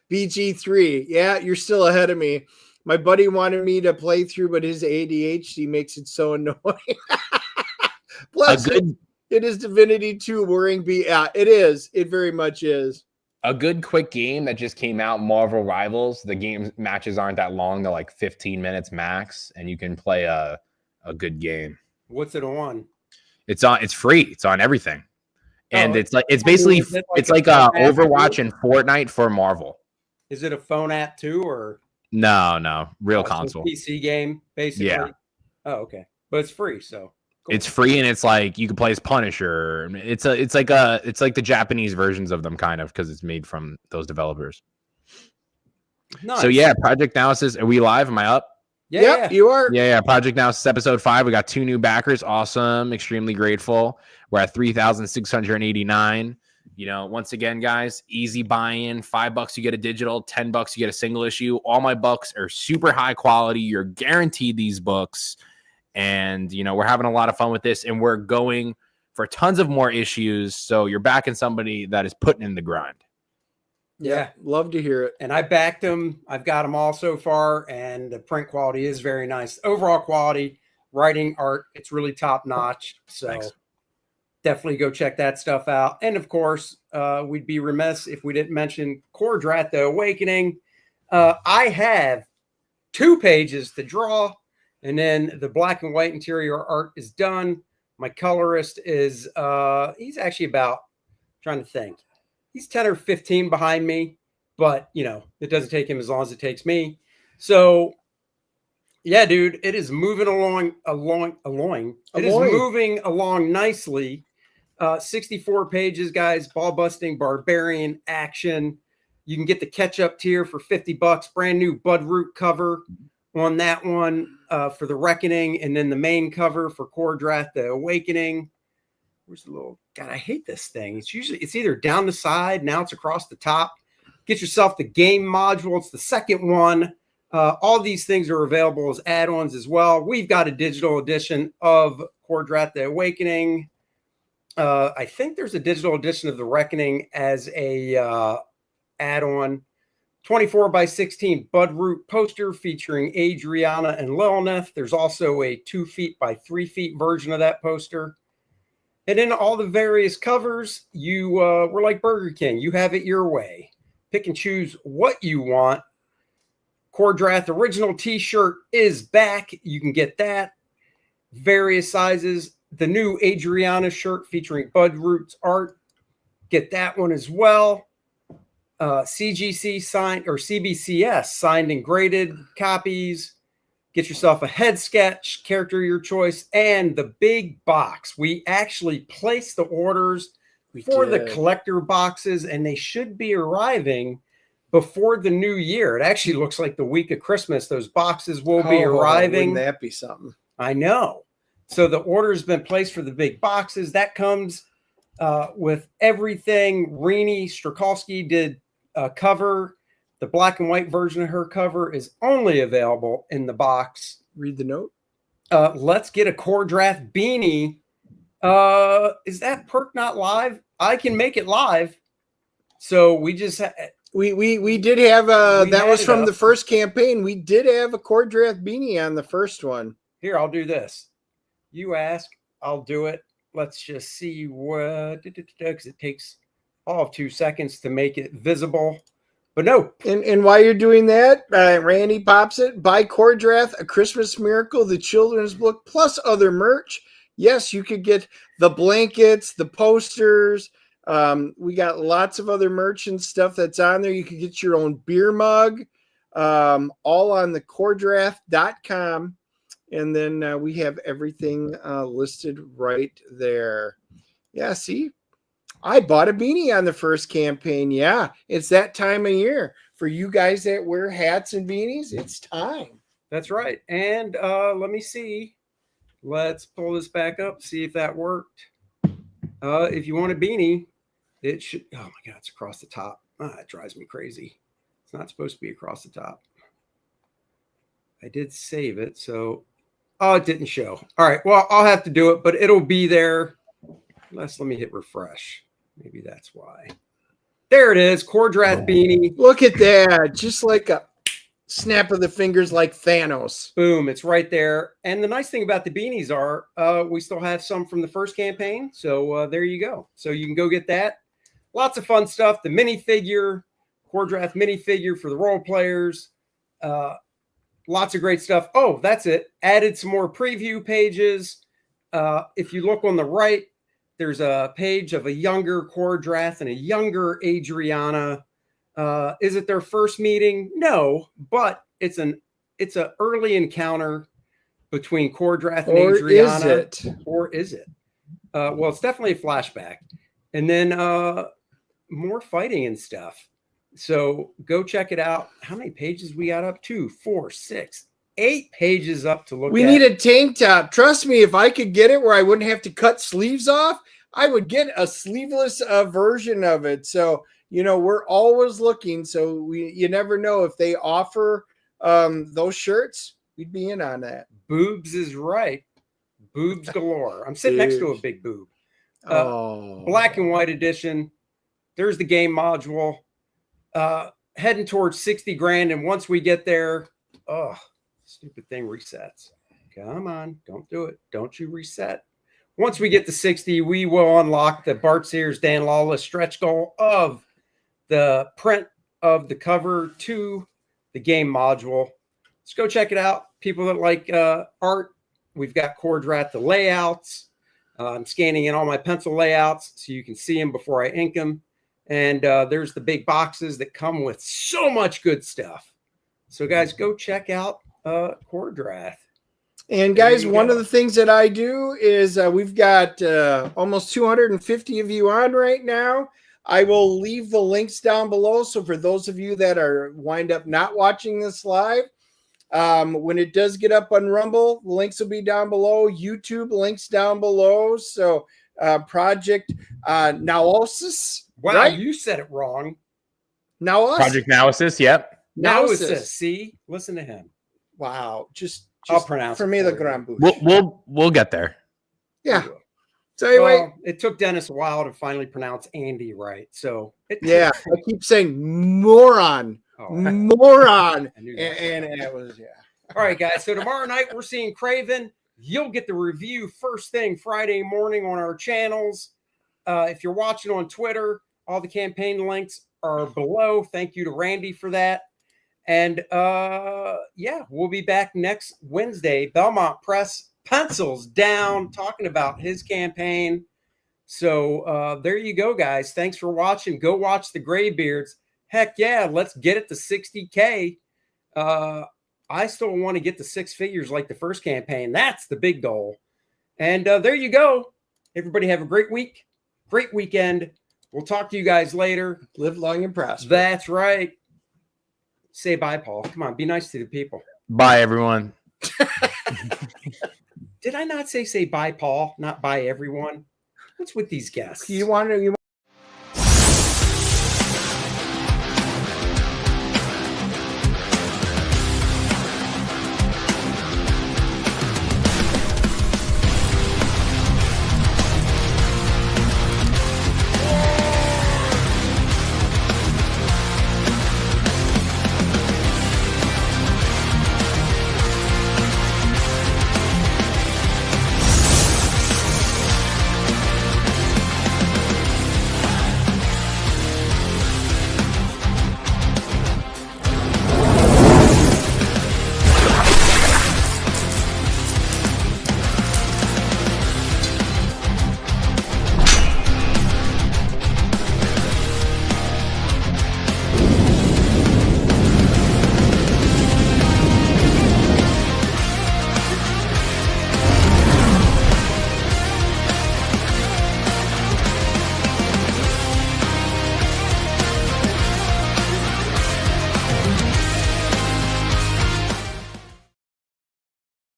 BG3. Yeah, you're still ahead of me. My buddy wanted me to play through, but his ADHD makes it so annoying. Plus, it is Divinity 2 worrying B. Yeah, it is. It very much is. A good quick game that just came out, Marvel Rivals. The game matches aren't that long; they're like 15 minutes max, and you can play a good game. What's it on? It's free. It's on everything, and it's like Overwatch and Fortnite for Marvel. Is it a phone app too, or no, real console PC game basically? Yeah. Oh, okay, but it's free, so. Cool. It's free, and it's like you can play as Punisher. It's like the Japanese versions of them, kind of, because it's made from those developers. Nice. So yeah, Project Naosis. Are we live? Am I up? Yeah, you are. Yeah. Project Naosis episode 5. We got 2 new backers. Awesome. Extremely grateful. We're at 3,689. You know, once again, guys, easy buy-in. $5 you get a digital. $10 you get a single issue. All my books are super high quality. You're guaranteed these books. And, you know, we're having a lot of fun with this, and we're going for tons of more issues. So you're backing somebody that is putting in the grind. Yeah, love to hear it. And I backed them. I've got them all so far, and the print quality is very nice. Overall quality, writing, art, it's really top notch. So definitely go check that stuff out. And of course, we'd be remiss if we didn't mention Kor-Drath, The Awakening. I have 2 pages to draw. And then the black and white interior art is done. My colorist is, he's actually trying to think. He's 10 or 15 behind me, but, you know, it doesn't take him as long as it takes me. So, yeah, dude, it is moving along. It is moving along nicely. 64 pages, guys, ball-busting, barbarian action. You can get the catch-up tier for $50. Brand new Budroot cover on that one for the Reckoning, and then the main cover for Kor-Drath, The Awakening. Where's the little God? I hate this thing. It's either down the side, now it's across the top. Get yourself the game module. It's the second one. All these things are available as add-ons as well. We've got a digital edition of Kor-Drath, The Awakening. I think there's a digital edition of The Reckoning as a add-on. 24x16 Budroot poster featuring Adriana and Lilneth. There's also a 2 feet by 3 feet version of that poster. And in all the various covers, you were like Burger King. You have it your way. Pick and choose what you want. Kor-Drath original t-shirt is back. You can get that. Various sizes. The new Adriana shirt featuring Budroot's art. Get that one as well. CGC signed or CBCS signed and graded copies. Get yourself a head sketch, character of your choice, and the big box. We actually placed the orders for the collector boxes, and they should be arriving before the new year. It actually looks like the week of Christmas. Those boxes will be arriving. Wouldn't that be something? I know. So the order has been placed for the big boxes. That comes with everything. Rini Strakowski did a cover, The black and white version of her cover is only available in the box. Read the note. Let's get a Kor-Drath beanie. Is that perk not live? I can make it live. So we just we did have that was from the first campaign. We did have a Kor-Drath beanie on the first one. Here, I'll do this. You ask, I'll do it. Let's just see what, because it takes all of 2 seconds to make it visible. But no. And while you're doing that, Randy pops it. Buy Kor-Drath, A Christmas Miracle, the children's book, plus other merch. Yes, you could get the blankets, the posters. We got lots of other merch and stuff that's on there. You could get your own beer mug, all on the Kor-Drath.com. And then we have everything listed right there. Yeah, see? I bought a beanie on the first campaign. Yeah, it's that time of year. For you guys that wear hats and beanies, it's time. That's right. And let me see. Let's pull this back up, see if that worked. If you want a beanie, it should. Oh my God, it's across the top. It drives me crazy. It's not supposed to be across the top. I did save it, so it didn't show. All right, well, I'll have to do it, but it'll be there. Let me hit refresh. Maybe that's why. There it is, Kor-Drath beanie. Look at that, just like a snap of the fingers, like Thanos. Boom, it's right there. And the nice thing about the beanies are we still have some from the first campaign. So there you go. So you can go get that. Lots of fun stuff. The minifigure, Kor-Drath minifigure for the role players. Lots of great stuff. Oh, that's it. Added some more preview pages. If you look on the right, there's a page of a younger Kor-Drath and a younger Adriana. Is it their first meeting? No, but it's an early encounter between Kor-Drath and Adriana. Or is it? Well, it's definitely a flashback. And then more fighting and stuff. So go check it out. How many pages we got up? 2, 4, 6, 8 pages up to look at. We need a tank top. Trust me, if I could get it where I wouldn't have to cut sleeves off, I would get a sleeveless version of it. So, you know, we're always looking. So you never know if they offer those shirts, we'd be in on that. Boobs is right. Boobs galore. I'm sitting next to a big boob. Black and white edition. There's the game module. Heading towards 60 grand. And once we get there, stupid thing resets. Come on, don't do it. Don't you reset. Once we get to 60, we will unlock the Bart Sears, Dan Lawless stretch goal of the print of the cover to the game module. Let's go check it out. People that like art, we've got Kor-Drath, the layouts. I'm scanning in all my pencil layouts so you can see them before I ink them. And there's the big boxes that come with so much good stuff. So, guys, go check out Kor-Drath. And, guys, one of the things that I do is we've got almost 250 of you on right now. I will leave the links down below. So for those of you that are wind up not watching this live, when it does get up on Rumble, the links will be down below. YouTube links down below. So Project Naosis. Wow, right? You said it wrong. Naosis. Project Naosis, yep. Naosis. See, listen to him. Wow, just I'll pronounce for it me for the Grand Bouche. We'll get there. Yeah. So anyway, it took Dennis a while to finally pronounce Andy right. So I keep saying moron, moron, and it was All right, guys. So tomorrow night we're seeing Craven. You'll get the review first thing Friday morning on our channels. If you're watching on Twitter, all the campaign links are below. Thank you to Randy for that. And we'll be back next Wednesday. Belmont Press pencils down, talking about his campaign. So there you go, guys. Thanks for watching. Go watch the Graybeards. Heck yeah, let's get it to 60K. I still want to get to 6 figures like the first campaign. That's the big goal. And there you go. Everybody have a great week, great weekend. We'll talk to you guys later. Live long and prosper. That's right. Say bye, Paul. Come on, be nice to the people. Bye, everyone. Did I not say bye, Paul? Not bye, everyone. What's with these guests? You want to